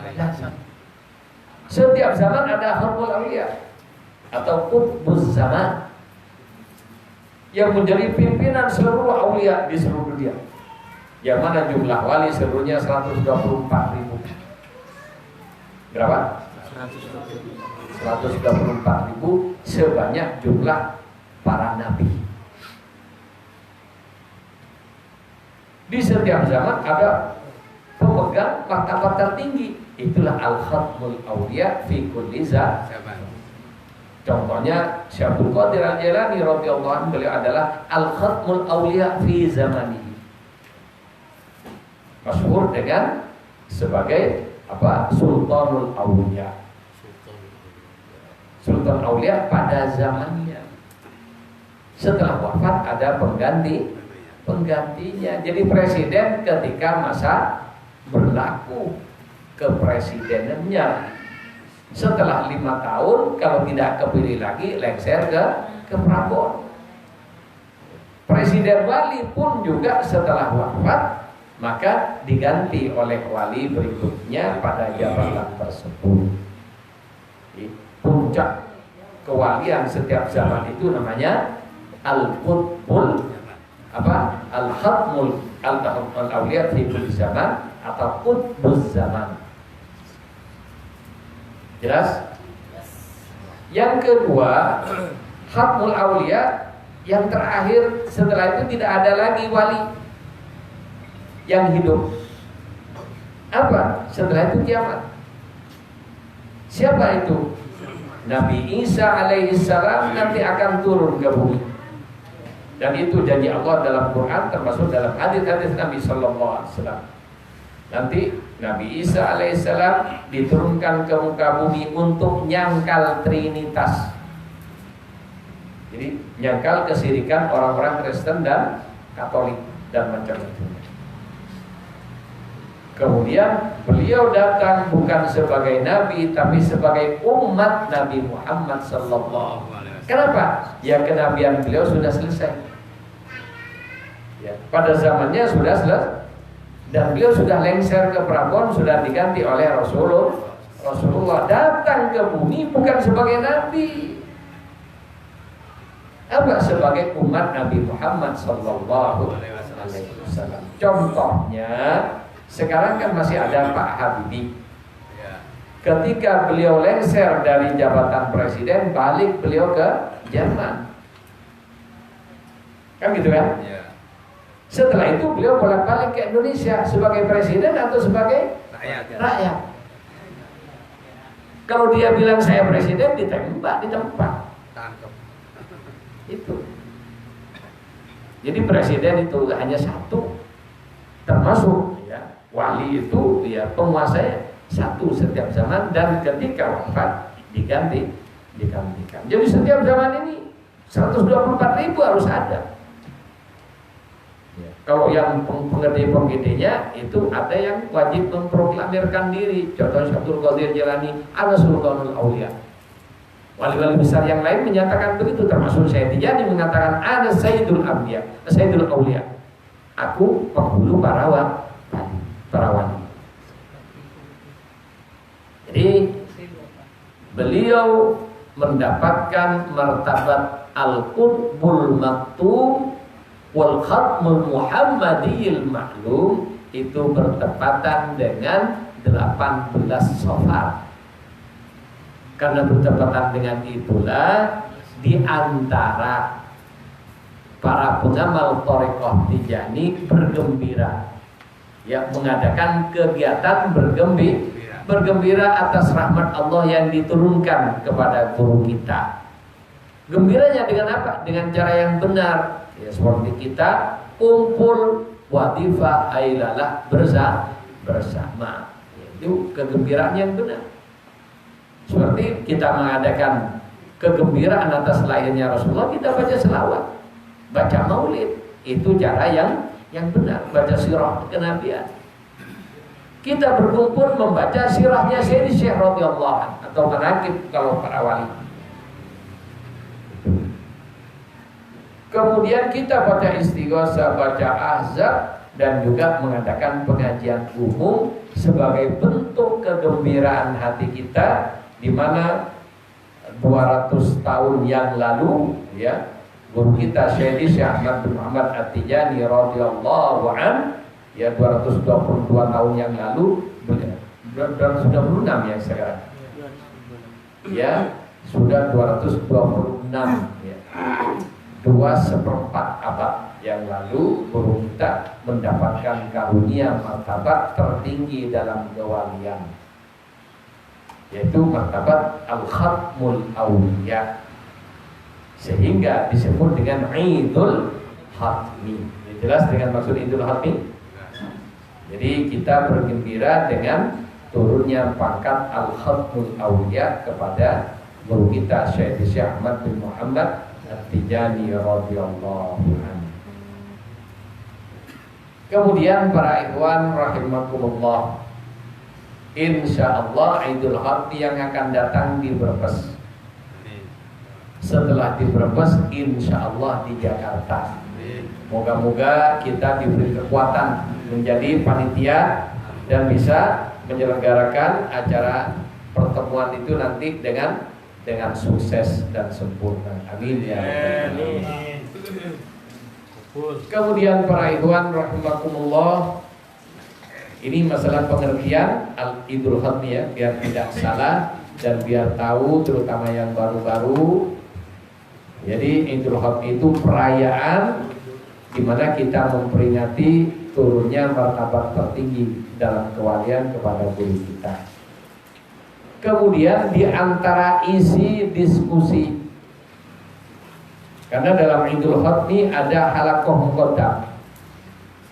A: Setiap zaman ada Khatmul Aulia atau Qutbuz Zaman yang menjadi pimpinan seluruh aulia di seluruh dunia. Yang mana jumlah wali seluruhnya 124.000. Berapa? 124.000 sebanyak jumlah para nabi. Di setiap zaman ada pemegang martabat tertinggi. Itulah Al-Khatmul Aulia fi kulli zaman. Contohnya Syekh Abdul Qadir Al-Jailani radhiyallahu anhu, beliau adalah Al-Khatmul Aulia fi zamanihi. Masyhur dengan sebagai apa? Sultanul Aulia. Sultan Aulia pada zamannya. Setelah wafat ada penggantinya. Jadi presiden ketika masa berlaku kepresidenannya. Setelah 5 tahun kalau tidak kepilih lagi, lengser ke Prabon. Presiden wali pun juga setelah wafat maka diganti oleh wali berikutnya pada jabatan tersebut. Puncak kewalian setiap zaman itu namanya Al-Qutbul apa? Al-Khatmul Al-Auliya fi kulli zaman atau Qutbuz Zaman. Jelas? Yang kedua, Khatmul Aulia yang terakhir, setelah itu tidak ada lagi wali yang hidup. Apa? Setelah itu kiamat. Siapa itu? Nabi Isa alaihissalam nanti akan turun ke bumi. Dan itu janji Allah dalam Quran, termasuk dalam hadis-hadis Nabi sallallahu alaihi wasallam. Nanti Nabi Isa alaihissalam diturunkan ke muka bumi untuk nyangkal Trinitas. Jadi nyangkal kesyirikan orang-orang Kristen dan Katolik dan macam-macam. Kemudian beliau datang bukan sebagai nabi tapi sebagai umat Nabi Muhammad sallallahu alaihi wasallam. Kenapa? Ya kenabian beliau sudah selesai. Ya, pada zamannya sudah selesai. Dan beliau sudah lengser ke Prabon, sudah diganti oleh Rasulullah datang ke bumi bukan sebagai nabi, apa? Sebagai umat Nabi Muhammad sallallahu alaihi wasallam. Contohnya sekarang kan masih ada Pak Habibie. Ketika beliau lengser dari jabatan presiden, balik beliau ke Jerman. Kan gitu kan? Setelah itu beliau bolak-balik ke Indonesia sebagai presiden atau sebagai rakyat. Kalau dia bilang saya presiden, ditembak di tempat. Itu. Jadi presiden itu hanya satu, termasuk ya wali itu ya penguasanya satu setiap zaman, dan ketika wafat digantikan. Jadi setiap zaman ini 124.000 harus ada. Kalau yang penggede-penggedenya itu ada yang wajib memproklamirkan diri. Contohnya Abdul Qadir Jilani, ana Sultanul Aulia. Wali-wali besar yang lain menyatakan begitu, termasuk Syekh Tijani mengatakan ana Sayyidul Anbiya, Sayyidul Aulia. Aku penghulu para wali. Jadi beliau mendapatkan martabat Al-Qutbul Maktum Wal khatmul Muhammadiyil ma'lum itu bertepatan dengan 18 Safar. Karena bertepatan dengan itulah di antara para pengamal Thariqah Tijani bergembira, ya, mengadakan kegiatan bergembira atas rahmat Allah yang diturunkan kepada guru kita. Gembiranya dengan apa? Dengan cara yang benar. Ya, seperti kita kumpul wadifah ailalah bersama. Itu kegembiraan yang benar. Seperti kita mengadakan kegembiraan atas lahirnya Rasulullah, kita baca selawat, baca maulid. Itu cara yang benar. Baca sirah kenabian. Kita berkumpul membaca sirahnya Sayyidi Syekh radhiyallahu anhu atau manaqib kalau para wali. Kemudian kita baca istighosah, baca ahzab, dan juga mengadakan pengajian umum sebagai bentuk kegembiraan hati kita, di mana 200 tahun yang lalu, ya, guru kita Syekh Ahmad bin Muhammad At-Tijani radhiyallahu an, ya, 222 tahun yang lalu, sudah 96 ya sekarang, ya, sudah 226, ya. 2/4 abad yang lalu guru kita mendapatkan karunia martabat tertinggi dalam kewalian, yaitu martabat Al-Khatmul Awliya, sehingga disebut dengan Idul Khatmi. Jelas dengan maksud Idul Khatmi? Jadi kita bergembira dengan turunnya pangkat Al-Khatmul Awliya kepada guru kita Syekh Ahmad bin Muhammad At-Tijani radhiyallahu anhu. Kemudian para ikhwan rahimakumullah, insyaallah Idul Khatmi yang akan datang di Brebes. Setelah di Brebes, insyaallah di Jakarta. Moga-moga kita diberi kekuatan menjadi panitia dan bisa menyelenggarakan acara pertemuan itu nanti dengan sukses dan sempurna. Amin ya rabbal alamin. Kemudian para ikhwan rahimakumullah, ini masalah pengertian Idul Khatmi, ya, biar tidak salah dan biar tahu terutama yang baru-baru. Jadi Idul Khatmi itu perayaan di mana kita memperingati turunnya martabat tertinggi dalam kewalian kepada guru kita. Kemudian di antara isi diskusi, karena dalam Idul Khatmi ada halaqah muqaddam.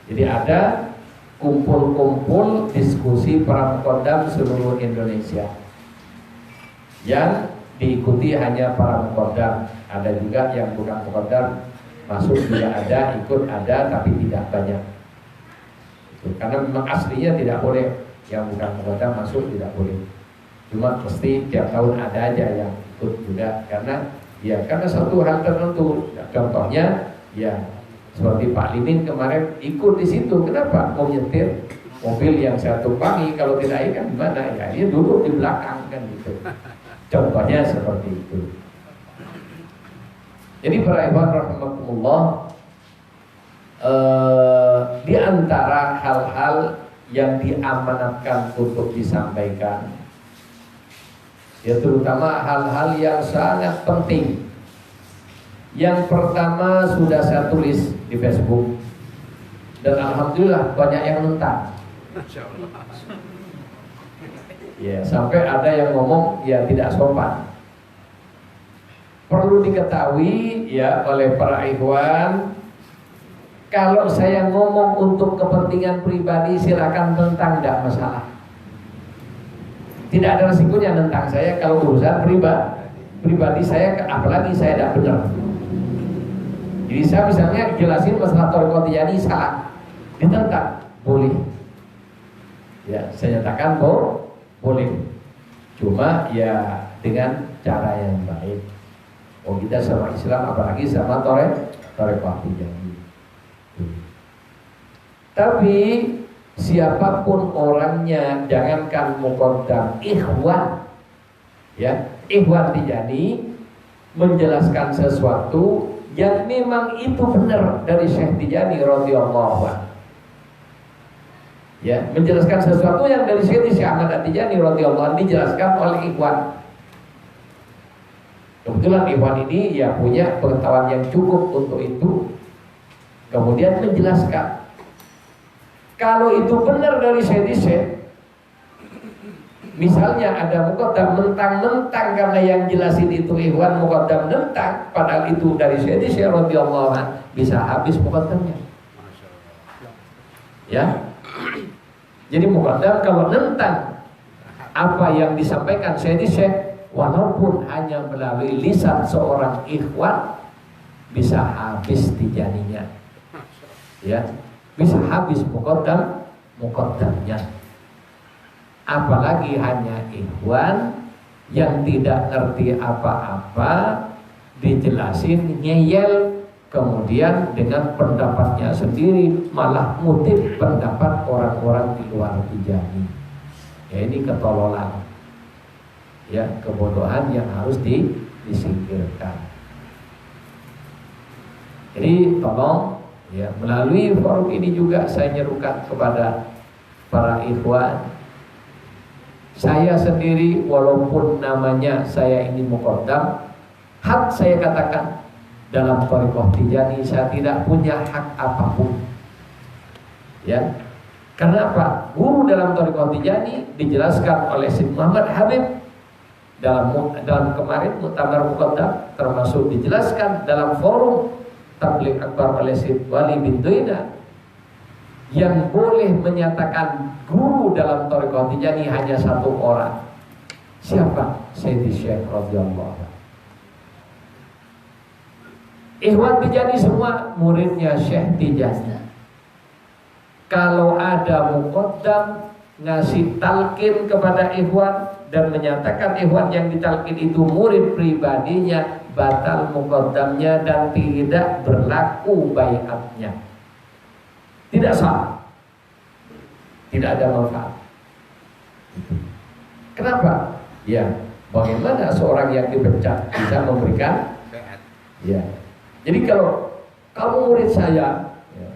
A: Jadi ada kumpul-kumpul diskusi para muqaddam seluruh Indonesia yang diikuti hanya para muqaddam. Ada juga yang bukan muqaddam masuk juga ada, ikut ada, tapi tidak banyak. Karena memang aslinya tidak boleh yang bukan muqaddam masuk, tidak boleh. Cuma pasti tiap tahun ada aja yang ikut juga karena satu hal tertentu. Contohnya ya seperti Pak Limin kemarin ikut di situ. Kenapa? Mau nyetir mobil yang saya tumpangi, kalau tidak ikan gimana? Ya dia duduk di belakang kan gitu. Contohnya seperti itu. Jadi para ikhwan rahimakumullah, di antara hal-hal yang diamanatkan untuk disampaikan, ya terutama hal-hal yang sangat penting. Yang pertama sudah saya tulis di Facebook dan alhamdulillah banyak yang nentang. Ya, sampai ada yang ngomong ya tidak sopan. Perlu diketahui ya oleh para ikhwan, kalau saya ngomong untuk kepentingan pribadi silakan tentang, tidak masalah. Tidak ada resikonya tentang saya kalau urusan pribadi saya, apalagi saya tidak benar. Jadi saya misalnya jelasin masalah Thariqah Tijani salah, ditentang, boleh. Ya, saya nyatakan boleh. Cuma ya dengan cara yang baik. Oh, kita sama Islam, apalagi sama Thariqah Tijani. Tapi siapapun orangnya, jangankan muqaddam, ikhwan, ya, ikhwan Tijani menjelaskan sesuatu yang memang itu benar dari Syekh Tijani radhiyallahu anhu. Ya, menjelaskan sesuatu yang dari Syekh Ahmad At-Tijani radhiyallahu anhu dijelaskan oleh ikhwan. Kebetulan ikhwan ini ya punya pengetahuan yang cukup untuk itu. Kemudian menjelaskan kalau itu benar dari Syekh, misalnya ada muqaddam mentang-mentang karena yang jelasin itu ikhwan muqaddam mentang, padahal itu dari Syekh radhiyallahu anhu, bisa habis muqaddamnya. Ya. Jadi muqaddam kalau nentang apa yang disampaikan Syekh, walaupun hanya melalui lisan seorang ikhwan, bisa habis tijaninya. Ya, bisa habis muqaddamnya. Apalagi hanya ikhwan yang tidak ngerti apa-apa, dijelasin ngeyel, kemudian dengan pendapatnya sendiri malah ngutip pendapat orang-orang di luar Tijani. Ya, ini ketololan, ya, kebodohan yang harus disingkirkan. Jadi tolong, ya, melalui forum ini juga saya nyerukan kepada para ikhwan. Saya sendiri walaupun namanya saya ini muqaddam, hak saya katakan dalam thariqah Tijani saya tidak punya hak apapun. Ya. Karena apa? Guru dalam thariqah Tijani dijelaskan oleh Syekh Muhammad Habib dalam kemarin muktamar muqaddam, termasuk dijelaskan dalam forum tabligh akbar oleh Syekh Wali bin Duina, yang boleh menyatakan guru dalam thariqah Tijani hanya satu orang. Siapa? Sayyidi Syekh radhiyallahu anhu. Ikhwan Tijani semua muridnya Syekh Tijani. Kalau ada muqaddam ngasih talqin kepada ikhwan dan menyatakan ikhwan yang ditalqin itu murid pribadinya, batal muqaddamnya dan tidak berlaku baiatnya. Tidak sah. Tidak ada manfaat. Kenapa? Ya, bagaimana seorang yang dipecat bisa memberikan? Ya. Jadi kalau kamu murid saya, ya,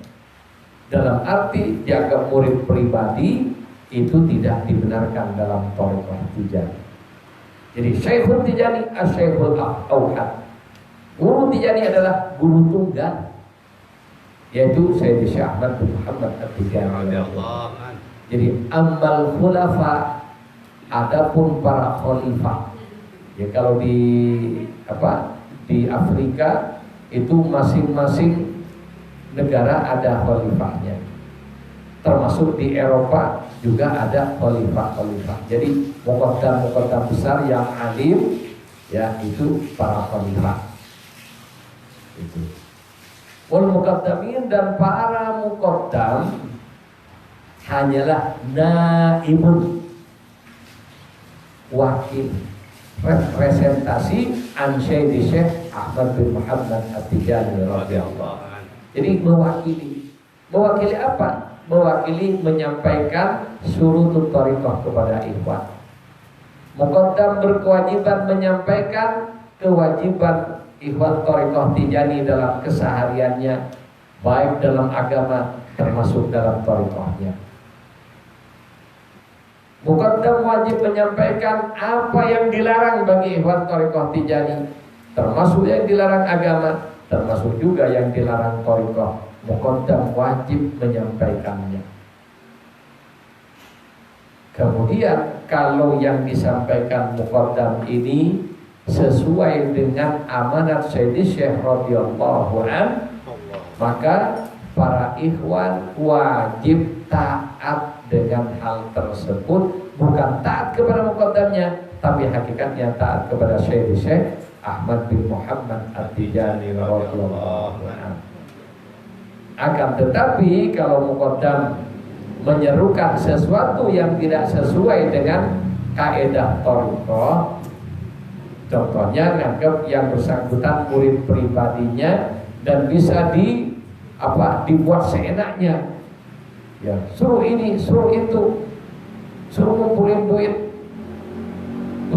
A: dalam arti dianggap murid pribadi, itu tidak dibenarkan dalam thariqah Tijani. Jadi Syekhul Tijani as-Syekhul Auhad. Guru Tijani adalah guru tunggal, yaitu Sayyidi Syekh Ahmad bin Muhammad At-Tijani. Jadi ammal khulafa, adapun para khalifah. Ya, kalau di Afrika itu masing-masing negara ada khalifahnya. Termasuk di Eropa juga ada khalifah-khalifah. Jadi muqaddam besar yang alim, ya, itu para khalifah. Itu. Wal muqaddamin, dan para muqaddam hanyalah naibun, wakil, representasi an Syekh Ahmad bin Muhammad At-Tijani radhiyallahu anhu. Jadi mewakili apa? Mewakili menyampaikan surutut thariqah kepada ikhwan. Muqaddam berkewajiban menyampaikan kewajiban ikhwan thariqah Tijani dalam kesehariannya, baik dalam agama termasuk dalam thariqahnya. Muqaddam wajib menyampaikan apa yang dilarang bagi ikhwan thariqah Tijani, termasuk yang dilarang agama, termasuk juga yang dilarang thariqah. Muqaddam wajib menyampaikannya. Kemudian kalau yang disampaikan muqaddam ini sesuai dengan amanat Sayyidi Syekh radhiyallahu anhu, maka para ikhwan wajib taat dengan hal tersebut. Bukan taat kepada muqaddamnya, tapi hakikatnya taat kepada Sayyidi Syekh Ahmad bin Muhammad At-Tijani radhiyallahu anhu. Akan tetapi kalau muqaddam menyerukan sesuatu yang tidak sesuai dengan kaidah thariqah, contohnya nganggap yang bersangkutan murid pribadinya dan bisa dibuat seenaknya, ya, suruh ini, suruh itu, suruh ngumpulin duit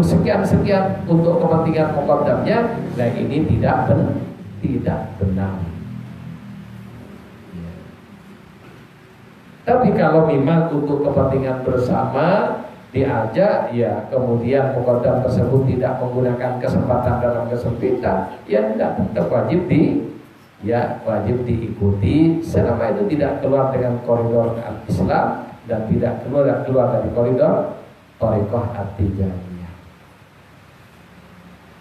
A: sekian-sekian untuk kepentingan muqaddamnya, nah ini tidak tidak benar. Ya. Tapi kalau memang untuk kepentingan bersama diajak, ya kemudian muqaddam tersebut tidak menggunakan kesempatan dalam kesempitan, ya tidak, tetap wajib diikuti selama itu tidak keluar dengan koridor al-Islam dan tidak keluar dari koridor thariqah at-tijaniyah.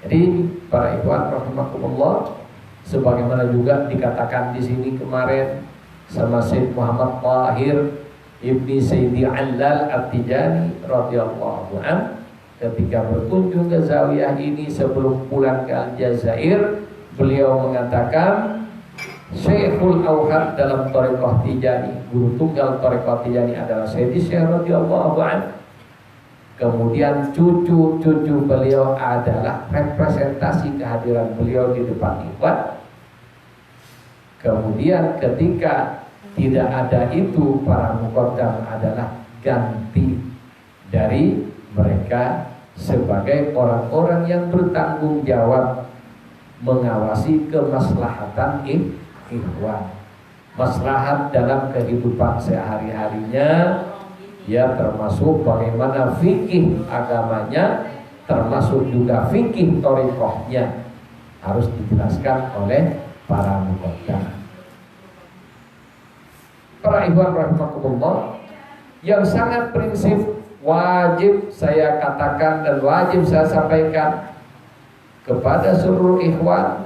A: Jadi para ikhwan rahimakumullah, sebagaimana juga dikatakan di sini kemarin sama Syekh Muhammad Tahir Ibni Sayyidi Allal At-Tijani radhiyallahu an, ketika berkunjung ke zawiyah ini sebelum pulang ke Aljazair, beliau mengatakan Syekhul Auhad dalam thariqah Tijani, guru tunggal thariqah Tijani adalah Sayyidi Syekh radhiyallahu an. Kemudian cucu-cucu beliau adalah representasi kehadiran beliau di depan ikhwan. Kemudian ketika tidak ada itu, para muqaddam adalah ganti dari mereka sebagai orang-orang yang bertanggung jawab mengawasi kemaslahatan ikhwan, maslahat dalam kehidupan sehari-harinya, ya termasuk bagaimana fikih agamanya, termasuk juga fikih thariqahnya harus dijelaskan oleh para muqaddam. Para ikhwan rahimakumullah, yang sangat prinsip wajib saya katakan dan wajib saya sampaikan kepada seluruh ikhwan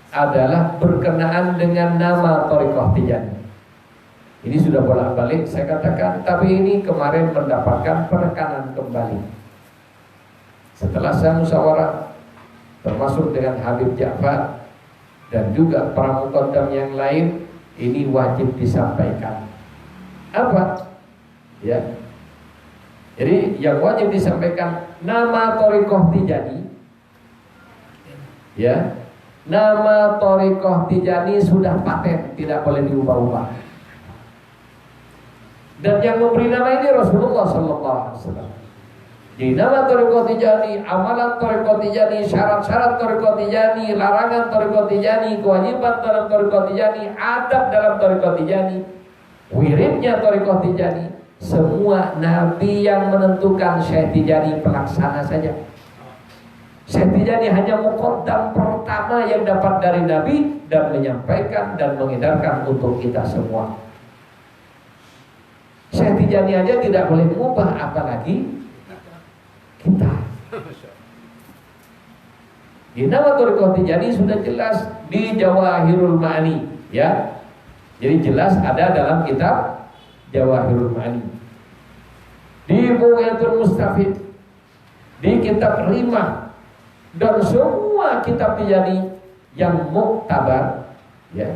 A: adalah berkenaan dengan nama thariqah Tijani. Ini sudah bolak-balik saya katakan, tapi ini kemarin mendapatkan penekanan kembali. Setelah saya musyawarah termasuk dengan Habib Ja'far dan juga para muqaddam yang lain, ini wajib disampaikan. Apa? Ya. Jadi yang wajib disampaikan nama thariqah Tijani. Ya. Nama thariqah Tijani sudah paten, tidak boleh diubah-ubah. Dan yang memberi nama ini Rasulullah sallallahu alaihi wasallam. Di nama thariqah Tijani, amalan thariqah Tijani, syarat-syarat thariqah Tijani, larangan thariqah Tijani, kewajiban dalam thariqah Tijani, adab dalam thariqah Tijani, wiridnya thariqah Tijani, semua nabi yang menentukan, Syekh Tijani pelaksana saja. Syekh Tijani hanya muqaddam pertama yang dapat dari nabi dan menyampaikan dan mengedarkan untuk kita semua. Syekh Tijani aja tidak boleh mengubah, apalagi kita. Di nama thariqah Tijani sudah jelas di Jawahirul Ma'ani, ya. Jadi jelas ada dalam kitab Jawahirul Ma'ani, di Bughatul Mustafid, di kitab Rimah, dan semua kitab Tijani yang muktabar, ya.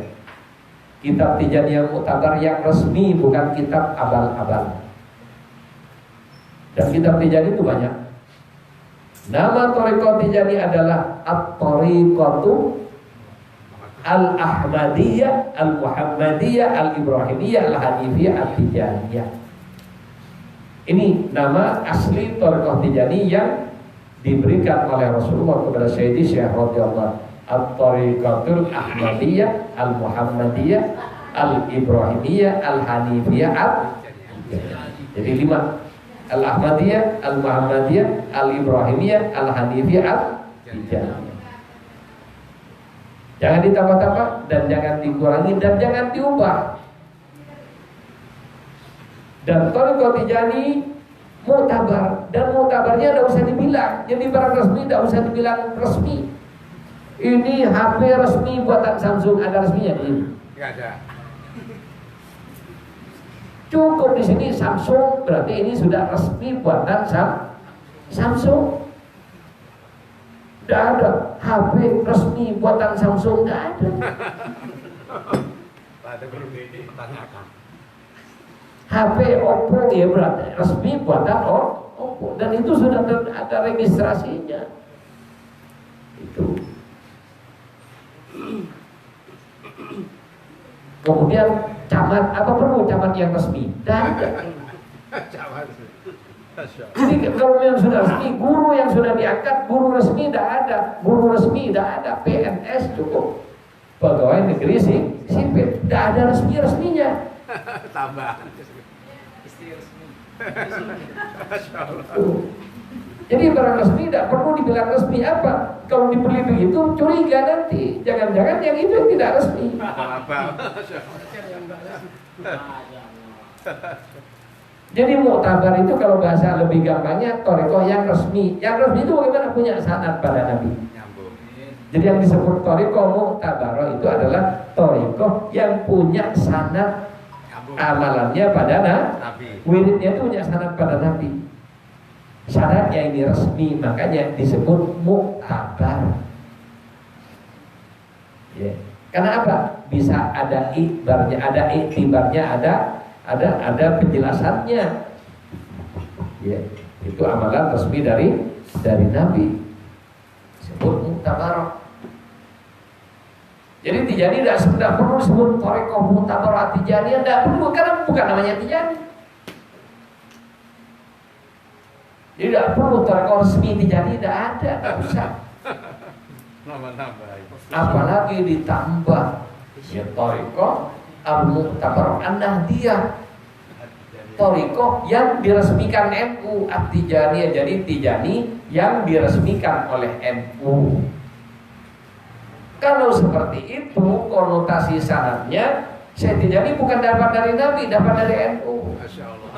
A: Kitab Tijani yang muktabar yang resmi, bukan kitab abal-abal. Dan kitab Tijani itu banyak. Nama thariqah Tijani adalah At-Thariqatu Al-Ahmadiyah, Al-Muhammadiyah, Al-Ibrahimiyah, Al-Hanifiyah, At-Tijaniyah. Ini nama asli thariqah Tijani yang diberikan oleh Rasulullah kepada Sayyidi Syekh radhiyallahu. At-Thariqatul Ahmadiyah, Al-Muhammadiyah, Al-Ibrahimiyah, Al-Hanifiyah, jadi 5. Al-Ahmadiyah, Al-Muhammadiyah, Al-Ibrahimiyah, Al-Hanifiyah, Al-Tijaniyah. Jangan ditambah-tambah dan jangan dikurangi dan jangan diubah. Dan thariqah Tijani muktabar, dan muktabarnya tidak usah dibilang. Jadi barang resmi tidak usah dibilang resmi. Ini HP resmi buatan Samsung, ada resminya ini?
B: Enggak ada.
A: Cukup di sini Samsung, berarti ini sudah resmi buatan Samsung. Tidak ada HP resmi buatan Samsung, tidak ada.
B: Ada perlu ditanyakan.
A: HP Oppo ya berarti resmi buatan Oppo, dan itu sudah ada registrasinya. Itu. Kemudian camat, apa perlu camat yang resmi? Dan jadi kalau yang sudah resmi, guru yang sudah diangkat, guru resmi tidak ada, guru resmi tidak ada, PNS cukup. pegawai negeri sipil, tidak ada resminya.
B: Tambah.
A: Jadi barang resmi tidak perlu dibilang resmi apa. Kalau dibeli begitu curiga nanti. Jangan-jangan yang itu yang tidak resmi. Jadi muktabar itu kalau bahasa lebih gampangnya thariqah yang resmi. Yang resmi itu bagaimana? Punya sanad pada Nabi. Jadi yang disebut thariqah muktabar itu adalah thariqah yang punya sanad amalannya pada Nabi. Wiridnya itu punya sanad pada Nabi. Syaratnya ini resmi, makanya disebut muktabar. Ya. Karena apa? Bisa ada ikbarnya, ada iktibarnya, ada penjelasannya. Ya, itu amalan resmi dari Nabi. Disebut muktabar. Jadi Tijani tidak perlu disebut thariqah muktabar Tijani, tidak perlu karena bukan namanya Tijani. Jadi tidak perlu thariqah resmi Tijani, tidak ada, tidak usah. Apalagi ditambah ya thariqah al-muktabar an-nahdiyah, thariqah yang diresmikan NU at-Tijaniyah. Jadi Tijani yang diresmikan oleh NU. Kalau seperti itu konotasi sanadnya, saya Tijani bukan dapat dari Nabi, dapat dari NU.
B: Masya Allah.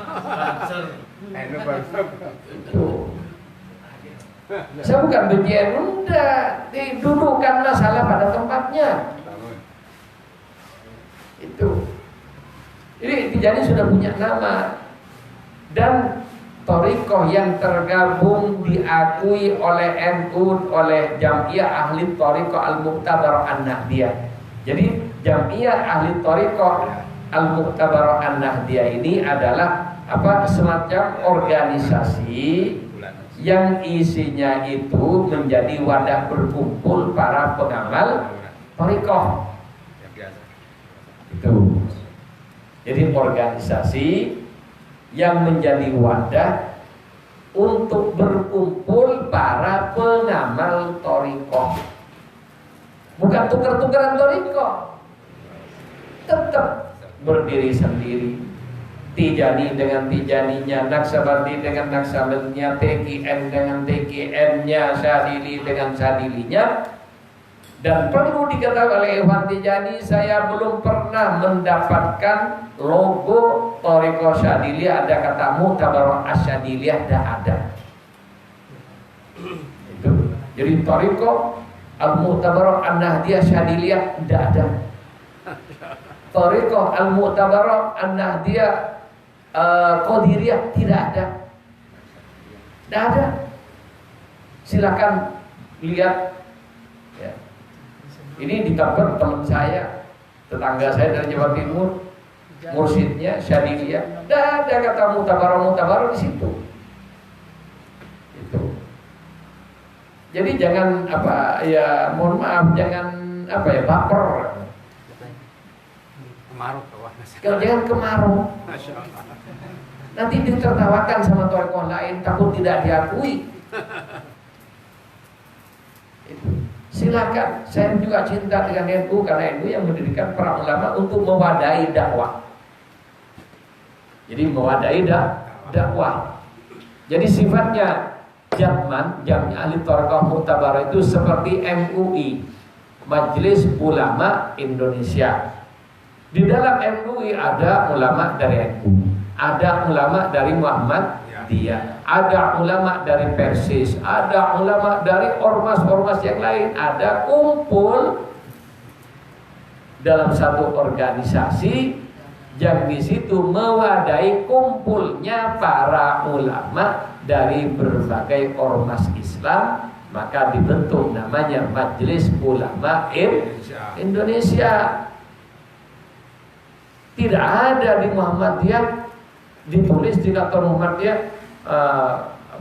A: Saya bukan benci NU, didudukkan masalah pada tempatnya. Itu. Jadi Tijani sudah punya nama dan thariqah yang tergabung diakui oleh NU, oleh Jam'iyah Ahli Thariqah Al-Muktabar An-Nahdiyah. Jadi Jam'iyah Ahli Thariqah Al-Muktabar An-Nahdiyah ini adalah semacam organisasi yang isinya itu menjadi wadah berkumpul para pengamal thariqah. Itu. Jadi organisasi yang menjadi wadah untuk berkumpul para pengamal thariqah. Bukan tukar-tukaran thariqah. Tetap berdiri sendiri. Tijani dengan Tijaninya, Naksabandi dengan Naksabandinya, TKN dengan TKN-nya, Syadili dengan Syadilinya. Dan perlu diketahui oleh Ikhwan Tijani, saya belum pernah mendapatkan logo thariqah Syadiliyah ada kata Muktabar Asyadiliyah, tidak ada. Itu. Jadi thariqah Al-Muktabar An-Nahdiyah Syadiliyah tidak ada. Thariqah Al-Muktabar An-Nahdiyah Qadiriyah tidak ada. Tidak ada. Silakan lihat ya. Ini di kantor teman saya, tetangga saya dari Jawa Timur, mursyidnya Syadiliyah. Tidak ada kata mutabar di situ. Itu. Jadi jangan mohon maaf, jangan baper. Jangan kemarau. Nanti ditertawakan sama thariqah lain, takut tidak diakui. Itu. Silakan, saya juga cinta dengan NU karena NU yang mendirikan para ulama untuk mewadahi dakwah. Jadi mewadahi dakwah. Jadi sifatnya Jam'iyah Ahli Thariqah Muktabar itu seperti MUI, Majelis Ulama Indonesia. Di dalam MUI ada ulama dari NU, ada ulama dari Muhammadiyah, ada ulama dari Persis, ada ulama dari ormas-ormas yang lain, ada kumpul dalam satu organisasi yang di situ mewadahi kumpulnya para ulama dari berbagai ormas Islam, maka dibentuk namanya Majelis Ulama Indonesia. Tidak ada di Muhammadiyah ditulis di kantor Muhammadiyah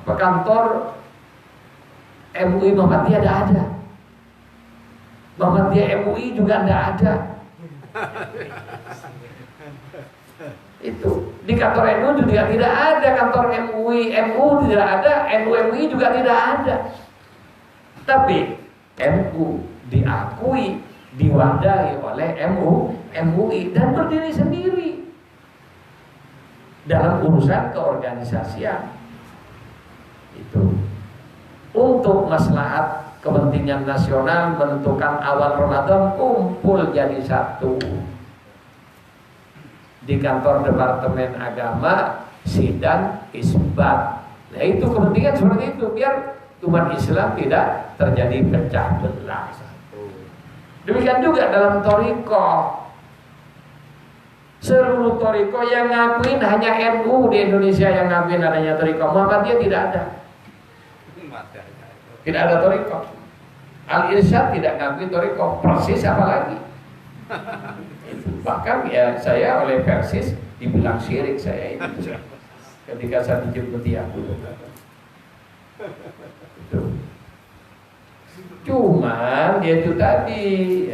A: kantor MUI Muhammadiyah tidak ada. Muhammadiyah MUI juga tidak ada. Itu di kantor NU juga tidak ada, kantor MUI tidak ada, MUI juga tidak ada. Tapi NU diakui diwadahi oleh MUI dan berdiri sendiri dalam urusan keorganisasian. Itu untuk maslahat kepentingan nasional, menentukan awal Ramadan kumpul jadi satu di kantor Departemen Agama Sidang Isbat. Nah itu kepentingan seperti itu biar umat Islam tidak terjadi pecah belah. Demikian juga dalam thariqah. Seluruh thariqah yang ngakuin hanya NU di Indonesia yang ngakuin adanya thariqah. Muhammadiyah tidak ada. Tidak ada thariqah. Al-Irsyad tidak ngakuin thariqah. Persis apalagi. Bahkan ya saya oleh Persis dibilang syirik saya itu. Ketika saya dijemput aku. Itu. Cuman itu tadi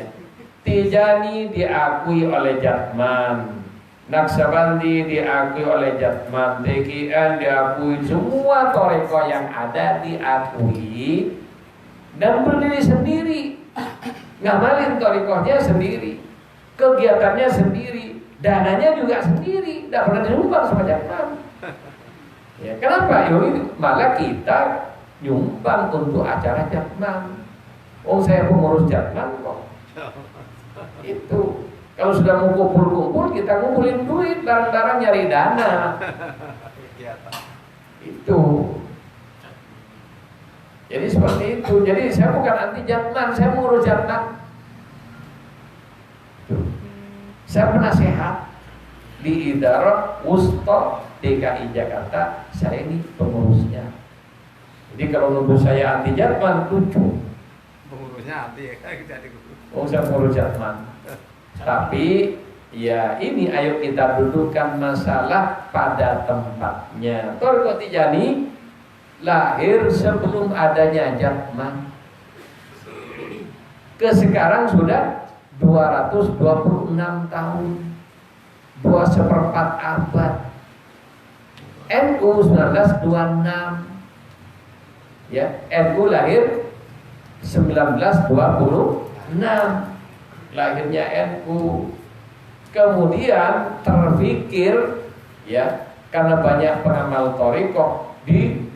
A: Tijani diakui oleh Jatman, Naksabandi diakui oleh Jatman, TKN diakui, semua thariqah yang ada diakui dan berdiri sendiri, ngamalin thariqahnya sendiri, kegiatannya sendiri, dananya juga sendiri, tidak pernah dinyumbang sama Jatman. Ya, kenapa? Malah kita nyumbang untuk acara Jatman. Oh saya pengurus Jatman kok. Itu kalau sudah mau kumpul-kumpul kita ngumpulin duit, barang-barang nyari dana. Itu. Jadi seperti itu. Jadi saya bukan anti Jatman, saya mengurus Jatman. Saya penasehat di Idarah Wusta DKI Jakarta. Saya ini pengurusnya. Jadi kalau nuduh saya anti Jatman lucu.
B: Pengurusnya anti ya,
A: Oh saya pengurus Jatman. Tapi ya ini ayo kita dudukkan masalah pada tempatnya. Thariqah Tijani lahir sebelum adanya Jatman. Ke sekarang sudah 226 tahun, 2/4 abad. NU 1926. Ya, NU lahir 1926. Lahirnya NU. Kemudian terpikir ya, karena banyak pengamal thariqah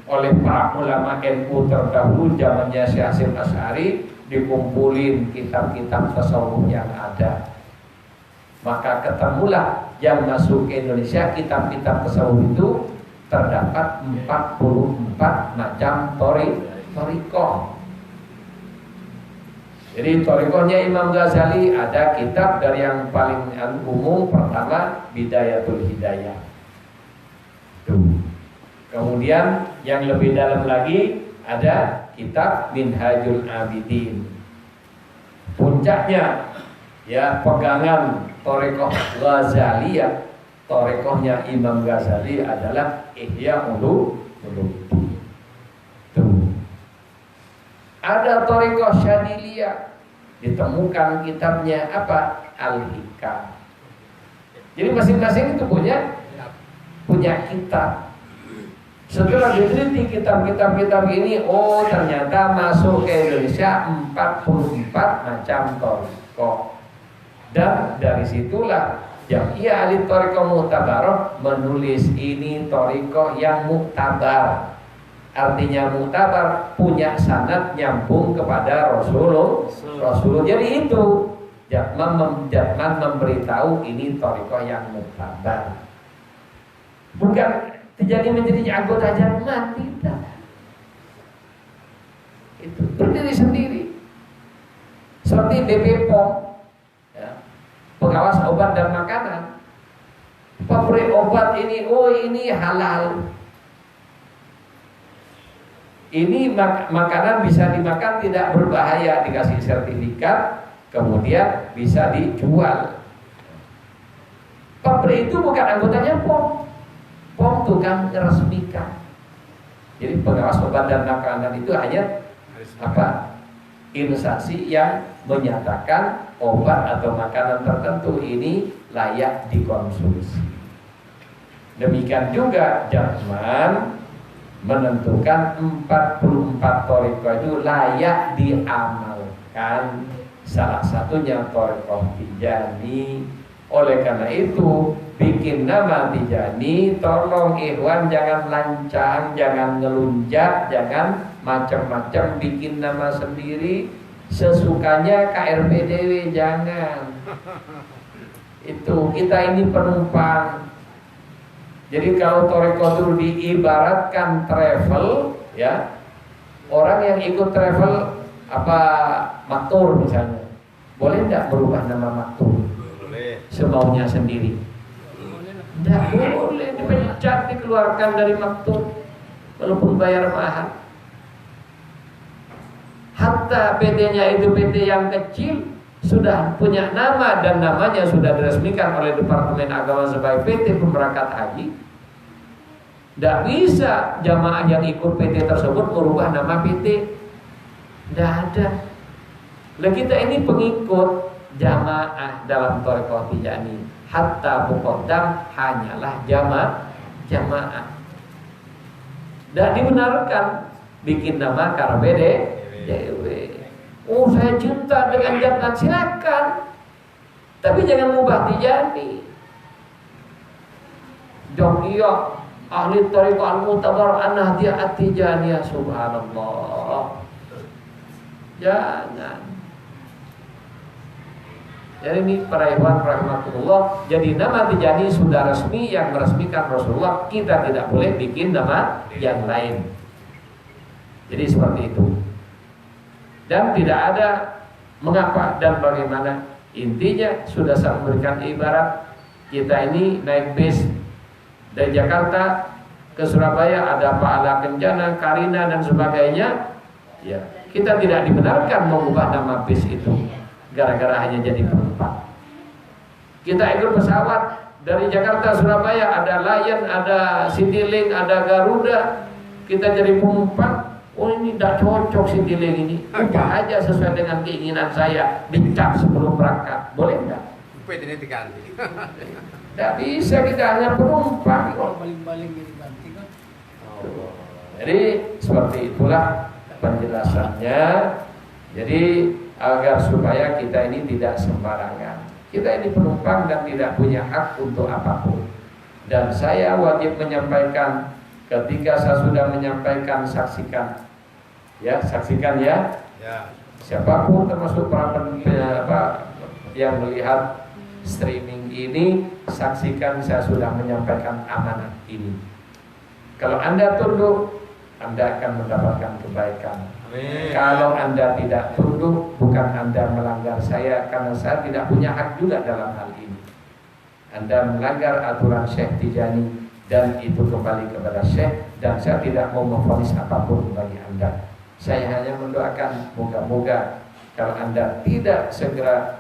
A: oleh para ulama NU terdahulu zamannya Syekh Hasyim Asy'ari dikumpulin kitab-kitab tasawuf yang ada. Maka ketemulah yang masuk ke Indonesia kitab-kitab tasawuf itu terdapat 44 macam thariqah. Jadi thariqahnya Imam Ghazali ada kitab dari yang paling umum pertama Bidayatul Hidayah. Tuh. Kemudian yang lebih dalam lagi ada kitab Minhajul Abidin. Puncaknya ya pegangan thariqah Ghazaliyah, thariqahnya Imam Ghazali adalah Ihya Ulumuddin. Ada thariqah Syadiliyah, ditemukan kitabnya apa? Al-Hikam. Jadi masing-masing itu punya kitab. Setelah diteliti kitab-kitab ini, oh ternyata masuk ke Indonesia 44 macam thariqah. Dan dari situlah Jam'iyah Ahli Thariqah Mu'tabarah menulis ini thariqah yang muktabar. Artinya muktabar, punya sanad nyambung kepada Rasulullah. Jadi itu Jatman memberitahu ini thariqah yang muktabar. Bukan terjadi menjadi anggota Jatman, tidak. Itu berdiri sendiri. Seperti BP POM, ya, pengawas obat dan makanan. Pabrik obat ini, oh ini halal. Ini makanan bisa dimakan tidak berbahaya, dikasih sertifikat, kemudian bisa dijual. Pabrik itu bukan anggotanya POM. POM tukang meresmikan. Jadi pengawas obat dan makanan itu hanya apa? Instansi yang menyatakan obat atau makanan tertentu ini layak dikonsumsi. Demikian juga Jatman menentukan 44 thariqah itu layak diamalkan. salah satunya Thariqah Tijani. Oleh karena itu, bikin nama Tijani, tolong ikhwan jangan lancang, jangan ngelunjak, jangan macam-macam bikin nama sendiri sesukanya KRPDW, jangan. Itu kita ini penumpang. Jadi kalau Thariqah itu diibaratkan travel, ya, orang yang ikut travel apa maktur misalnya, boleh tidak berubah nama maktur? Semaunya sendiri. Tidak boleh, dipecat, dikeluarkan dari maktur walaupun bayar mahal. Hatta PT-nya itu PT yang kecil sudah punya nama dan namanya sudah diresmikan oleh Departemen Agama sebagai PT Pemberangkat Haji. Tidak bisa jamaah yang ikut PT tersebut merubah nama PT. Tidak ada. Lah kita ini pengikut jamaah dalam Thariqah Tijani, hatta muqaddam hanyalah jamaah. Tidak dibenarkan bikin nama KRPDW. Oh saya cinta dengan jantan, silakan, tapi jangan mubah Tijani. Dong iya ahli Thariqah al-Mu'tabar an-Nahdiyah at-Tijaniyah, subhanallah. Jangan. Jadi ini para ikhwan rahimakumullah, jadi nama Tijani sudah resmi yang meresmikan Rasulullah, kita tidak boleh bikin nama yang lain. Jadi seperti itu. Dan tidak ada mengapa dan bagaimana. Intinya sudah saya memberikan ibarat, kita ini naik bis dari Jakarta ke Surabaya, ada Pahala Kencana, Karina dan sebagainya. Ya, kita tidak dibenarkan mengubah nama bis itu gara-gara hanya jadi penumpang. Kita ikut pesawat dari Jakarta Surabaya, ada Lion, ada Citylink, ada Garuda. Kita jadi penumpang. Oh ini tidak cocok Citylink ini. Ubah aja sesuai dengan keinginan saya. Dicap sebelum berangkat. Boleh enggak?
B: PT-nya diganti.
A: Tidak bisa, kita hanya penumpang.
C: Baling-baling diganti kan.
A: Jadi seperti itulah penjelasannya. Jadi agar supaya kita ini tidak sembarangan. Kita ini penumpang dan tidak punya hak untuk apapun. Dan saya wajib menyampaikan, ketika saya sudah menyampaikan, saksikan. Ya, saksikan ya.
B: Ya.
A: Siapapun termasuk para yang melihat streaming ini, saksikan saya sudah menyampaikan amanat ini. Kalau Anda tunduk, Anda akan mendapatkan kebaikan.
B: Amin.
A: Kalau Anda tidak tunduk, bukan Anda melanggar saya, karena saya tidak punya hak juga dalam hal ini. Anda melanggar aturan Syekh Tijani dan itu kembali kepada Syekh, dan saya tidak mau memvonis apapun bagi Anda. Saya hanya mendoakan moga-moga kalau Anda tidak segera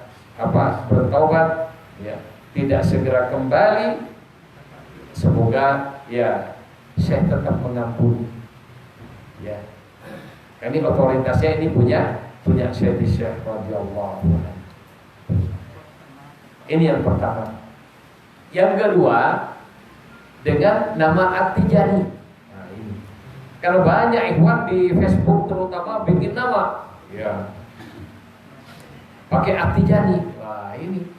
A: bertaubat, ya, tidak segera kembali, semoga ya Syekh tetap mengampuni. Ya. Ini otoritasnya ini punya Syekh radhiyallahu anhu. Ini yang pertama. Yang kedua, dengan nama At-Tijani. Nah, ini. Kalau banyak ikhwan di Facebook terutama bikin nama, ya, pakai At-Tijani. Wah, ini.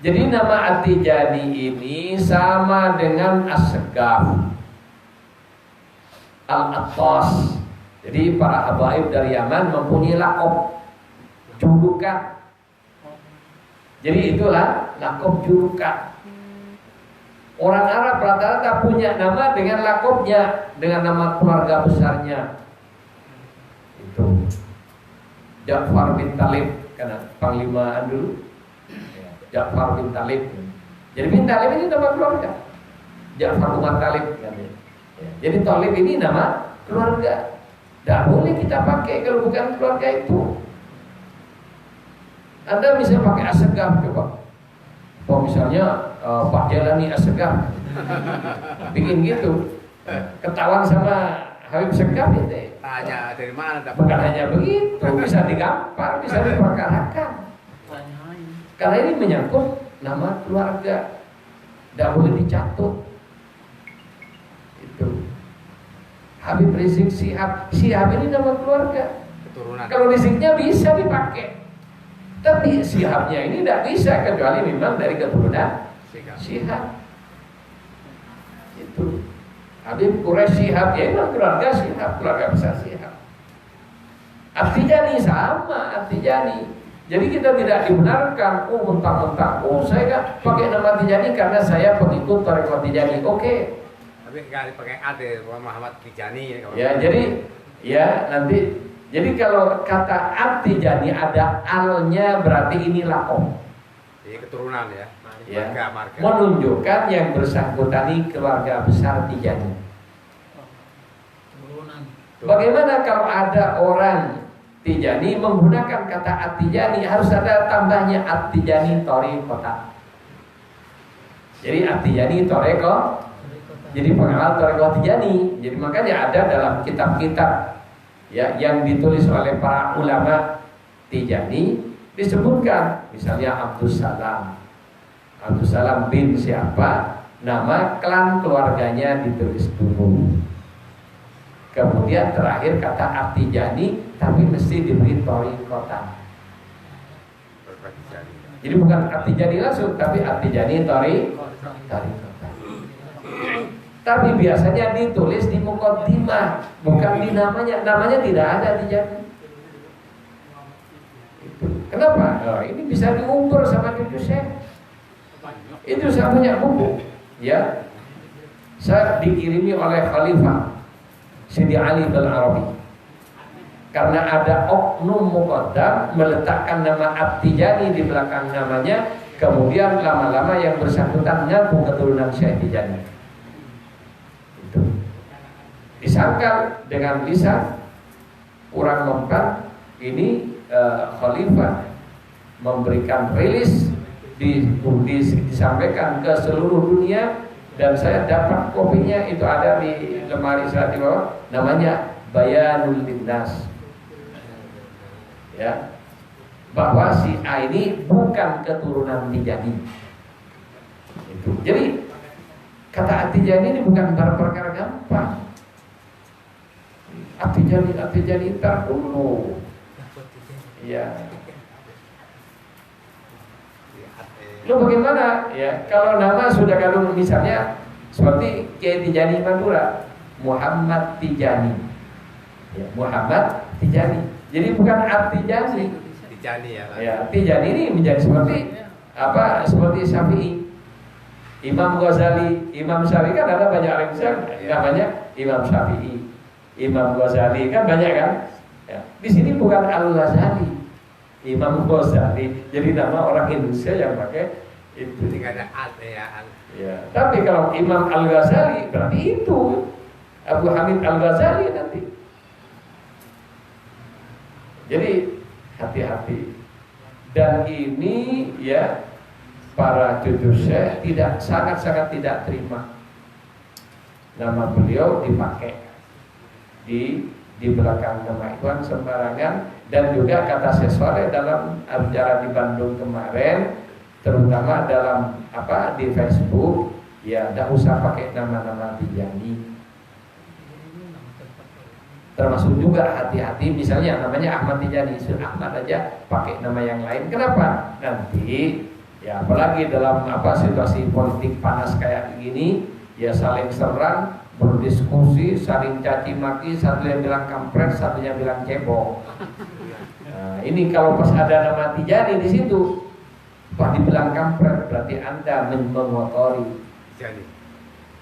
A: Jadi nama At-Tijani ini sama dengan As-Segaf, Al-Attas. Jadi para habaib dari Yaman mempunyai lakob, julukan. Jadi itulah lakob julukan. Orang Arab rata-rata punya nama dengan lakobnya, dengan nama keluarga besarnya. Itu Ja'far bin Talib, karena panglima dulu. Ja'far bin Talib. Jadi bin Talib ini nama keluarga. Ja'far bin Talib kan. Jadi Talib ini nama keluarga. Tidak boleh kita pakai kalau bukan keluarga itu. Anda bisa pakai As-Segaf coba. Oh misalnya Pak Jalani As-Segaf, bikin gitu, ketahuan sama Habib Segaf itu.
B: Tanya dari mana dapat?
A: Bukan hanya begitu, bisa digampar, bisa diperkarakan. Karena ini menyangkut nama keluarga, tidak boleh dicatut. Itu Habib Rizik Syihab ini nama keluarga.
B: Keturunan.
A: Kalau listriknya bisa dipakai, tapi Syihabnya ini tidak bisa kecuali memang dari keturunan Syihab. Itu Habib Quraisy Syihab, ya memang keluarga Syihab, keluarga besar Syihab. At-Tijani sama, At-Tijani. Jadi kita tidak dibenarkan, mentang-mentang, saya kan pakai nama Tijani karena saya pengikut Thariqat Tijani. Oke.
B: Tapi nggak dipakai ade Muhammad Tijani.
A: Ya, jadi ya nanti. Jadi kalau kata At-Tijani ada alnya berarti ini lakom.
B: Jadi keturunan ya.
A: Ya.
B: Marga.
A: Menunjukkan yang bersangkutan ini keluarga besar Tijani.
C: Turunan.
A: Bagaimana kalau ada orang Tijani menggunakan kata At-Tijani, harus ada tambahnya At-Tijani Thariqatan. Jadi At-Tijani Thariqah, jadi pengamal Thariqah Tijani. Jadi makanya ada dalam kitab-kitab ya yang ditulis oleh para ulama Tijani disebutkan, misalnya Abdus Salam bin siapa, nama klan keluarganya ditulis dulu. Kemudian terakhir kata At-Tijani, tapi mesti diberi Thariqatan. Jadi bukan At-Tijani langsung, tapi At-Tijani Thariqatan. Tapi biasanya ditulis di muqaddimah, bukan di namanya. Namanya tidak ada Tijani. Kenapa? Oh, ini bisa diukur sama cucu saya. Itu saya punya buku, ya. Saya dikirimi oleh Khalifah Sidi Ali Al-Arabi. Karena ada oknum muqaddam meletakkan nama At-Tijani di belakang namanya, kemudian lama-lama yang bersangkutan ngaku keturunan Syekh Tijani. Itu disangkal dengan lisan kurang mempan. Ini Khalifah memberikan rilis disampaikan ke seluruh dunia. Dan saya dapat kopinya, itu ada di lemari saya di bawah, namanya Bayanul Linnas. Ya, bahwa si A ini bukan keturunan Tijani. Itu. Jadi kata At-Tijani ini bukan perkara gampang. At-Tijani ntar dulu. Ya. Lo bagaimana ya kalau nama sudah kandung, misalnya seperti Kiai Tijani Madura, Muhammad Tijani, ya, Muhammad Tijani. Jadi bukan At-Tijani.
B: Tijani ya.
A: Ya, Tijani ini menjadi seperti apa? Seperti Syafi'i, Imam Ghazali, Imam Syafi'i kan ada banyak orang besar, namanya Imam Syafi'i, Imam Ghazali kan banyak kan? Ya. Di sini bukan Al-Ghazali, Imam Ghazali. Jadi nama orang Indonesia yang pakai itu.
B: Tidak ada al ya.
A: Ya. Tapi kalau Imam Al-Ghazali berarti itu Abu Hamid Al-Ghazali nanti. Jadi hati-hati. Dan ini ya para cucu saya sangat-sangat tidak terima nama beliau dipakai di belakang nama Ikhwan sembarangan. Dan juga kata Syekh Saleh dalam acara di Bandung kemarin, terutama dalam di Facebook, ya tidak usah pakai nama-nama Tijani. Termasuk juga hati-hati, misalnya namanya Ahmad Tijani, Ahmad aja pakai nama yang lain. Kenapa? Nanti ya apalagi dalam situasi politik panas kayak gini, ya saling serang, berdiskusi, saling caci maki, satu yang bilang kampret, satunya bilang cebong. Nah, ini kalau pas ada nama Tijani di situ, pas dibilang kampret, berarti Anda mengotori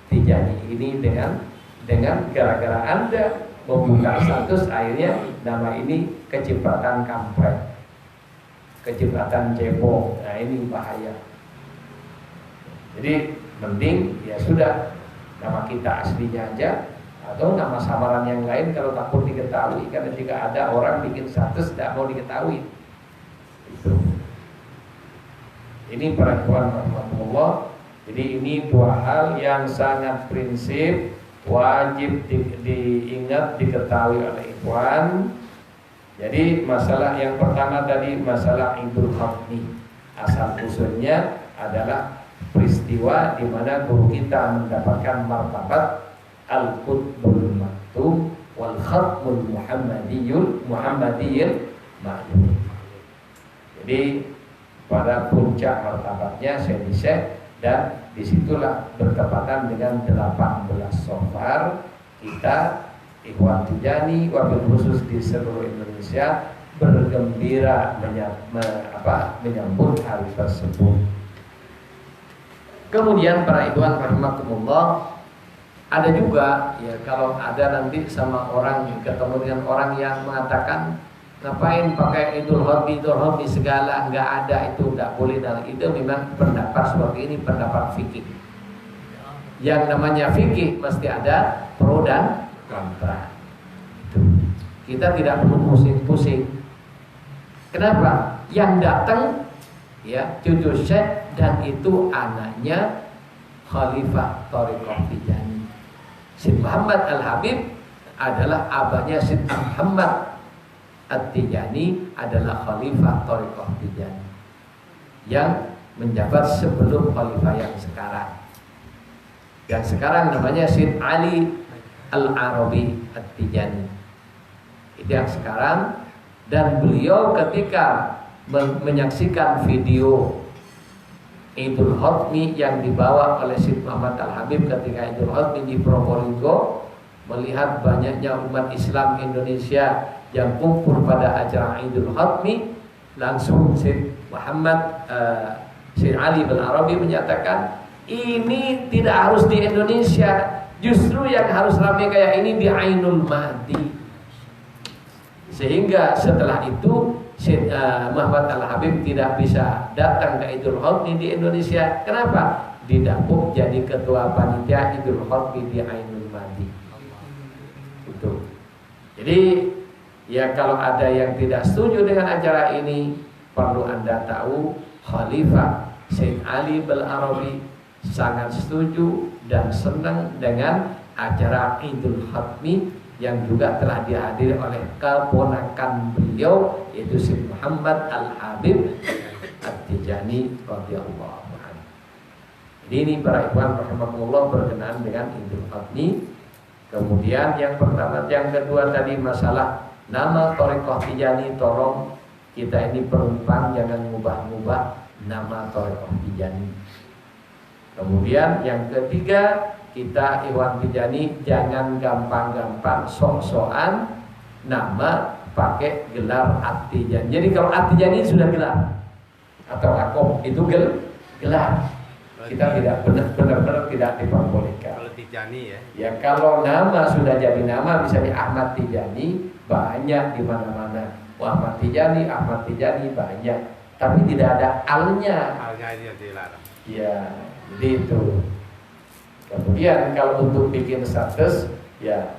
A: Tijani ini dengan gara-gara Anda membuka status, akhirnya nama ini kecipratan kampret, kecipratan cebong. Nah, ini bahaya. Jadi mending ya sudah nama kita aslinya aja, atau nama samaran yang lain kalau takut diketahui, karena jika ada orang bikin status tidak mau diketahui. Itu. Ini para ikhwan rahmatullah. Jadi ini dua hal yang sangat prinsip, wajib diingat, diketahui oleh ikhwan. Jadi masalah yang pertama tadi, masalah Idul Khatmi, asal usulnya adalah peristiwa di mana guru kita mendapatkan martabat Al-Qutbul Maktum, wal khatmul Muhammadiyul ma'lum. Jadi pada puncak martabatnya Sayyidi Syekh, dan disitulah bertepatan dengan 18 Safar kita Ikhwan Tijani wabil khusus di seluruh Indonesia bergembira menyambut hari tersebut. Kemudian para ikhwan rahimakumullah, ada juga ya, kalau ada nanti sama orang, ketemu dengan orang yang mengatakan ngapain pakai Idul Fitri segala, nggak ada, itu nggak boleh, dan itu memang pendapat seperti ini pendapat fikih. Yang namanya fikih mesti ada pro dan kontra. Itu. Kita tidak perlu pusing-pusing. Kenapa? Yang datang ya cucu Syekh, dan itu anaknya Khalifah Thariqah Tijani. Syekh Muhammad Al-Habib adalah abahnya Syekh Muhammad At-Tijani, adalah Khalifah Thariqah Tijani yang menjabat sebelum Khalifah yang sekarang. Yang sekarang namanya Syekh Ali Al-Arabi At-Tijani. Itu yang sekarang. Dan beliau ketika menyaksikan video Idul Khatmi yang dibawa oleh Syekh Muhammad Al-Habib ketika Idul Khatmi di Probolinggo, melihat banyaknya umat Islam Indonesia yang kumpul pada acara Idul Khatmi, langsung Syekh Syekh Ali Al-Arabi menyatakan, ini tidak harus di Indonesia, justru yang harus ramai kayak ini di Ainul Mahdi. Sehingga setelah itu Syekh Muhammad Al-Habib tidak bisa datang ke Idul Khatmi di Indonesia. Kenapa? Didapuk jadi ketua panitia Idul Khatmi di Ainul Mahdi. Itu. Jadi ya, kalau ada yang tidak setuju dengan acara ini, perlu Anda tahu Khalifah Syekh Ali Al-Arabi sangat setuju dan senang dengan acara Idul Khatmi yang juga telah dihadiri oleh keponakan beliau, yaitu Syekh Muhammad Al-Habib At-Tijani radhiyallahu anhu. Jadi ini para ikhwan rahimakumullah berkenaan dengan Idul Khatmi. Kemudian yang pertama, yang kedua tadi masalah nama Thariqah Tijani, tolong kita ini perumpang, jangan ngubah-ngubah nama Thariqah Tijani. Kemudian yang ketiga, kita Ikhwan Tijani jangan gampang-gampang sok-sokan nama pakai gelar At-Tijani. Jadi kalau At-Tijani sudah gelar atau lakob itu gelar. Kita tidak benar-benar tidak diperbolehkan.
B: Kalau Tijani ya.
A: Ya kalau nama sudah jadi nama, misalnya Ahmad Tijani, banyak di mana-mana. Ahmad Tijani banyak. Tapi tidak ada alnya.
B: Alnya ini yang dilarang.
A: Ya, jadi itu. Kemudian kalau untuk bikin status, ya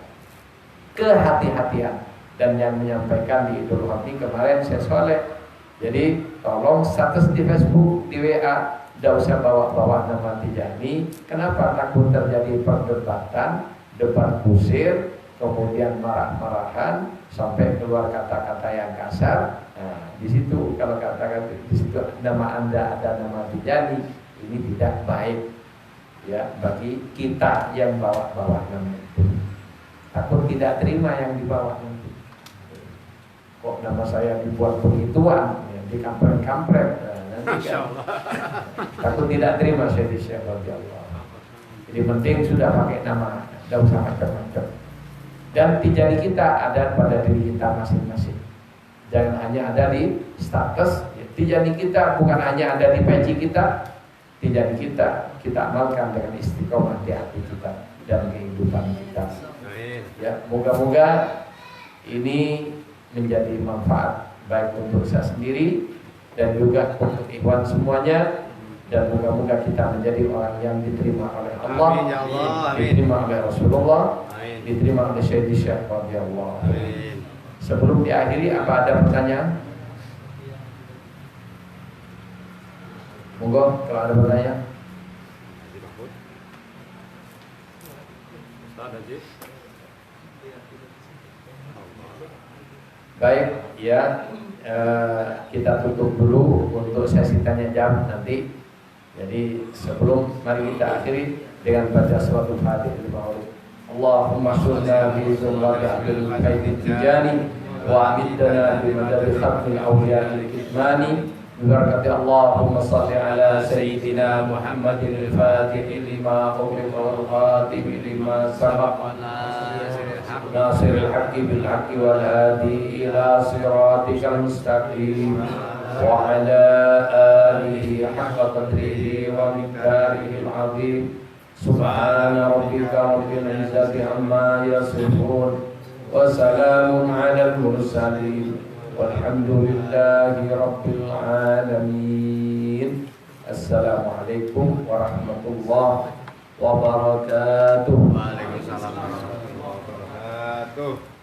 A: kehati-hatian. Dan yang menyampaikan di Idul Khatmi kemarin saya Soleh. Jadi tolong status di Facebook, di WA, tidak usah bawa-bawa nama Tijani. Kenapa? Takut terjadi perdebatan, debat kusir, kemudian marah-marahan sampai keluar kata-kata yang kasar. Nah, di situ kalau kata-kata di situ nama Anda ada nama Tijani, ini tidak baik. Ya, bagi kita yang bawa-bawa nama itu, takut tidak terima yang dibawa nanti. Kok nama saya dibuat begituan, ya, dikampret-kampret, nanti kan takut tidak terima saya di Syekh radhiyallahu. Jadi penting sudah pakai nama, tidak usah macam-macam. Dan Tijani kita ada pada diri kita masing-masing. Jangan hanya ada di status. Ya, Tijani kita bukan hanya ada di peci kita. Tijani kita amalkan dengan istiqomah di hati kita dan kehidupan kita. Ya, moga-moga ini menjadi manfaat baik untuk saya sendiri dan juga untuk ikhwan semuanya, dan moga-moga kita menjadi orang yang diterima oleh Allah,
B: amin, ya Allah, amin.
A: Diterima oleh Rasulullah,
B: amin.
A: Diterima oleh Sayyidi Syekh radhiyallahu anhu. Sebelum diakhiri, apa ada pertanyaan? Monggo kalau ada pertanyaan. Baik, ya kita tutup dulu untuk sesi tanya jawab nanti. Jadi sebelum, mari kita akhiri dengan baca suatu hadis di bawah. اللهم احشرنا في زمرة أهل البيت التجاني وأمدنا بمدد ختم الأولياء الكتمان ببركة اللهم صل على سيدنا محمد الفاتح لما أغلق والخاتم لما سبق ناصر الحق بالحق والهادي إلى صراطك المستقيم وعلى آله حق قدره ومقداره العظيم سبحان ربك رب العزة عما يصفون وسلام على المرسلين والحمد لله رب العالمين. Assalamualaikum warahmatullahi wabarakatuh.
B: Waalaikumsalam warahmatullahi wabarakatuh.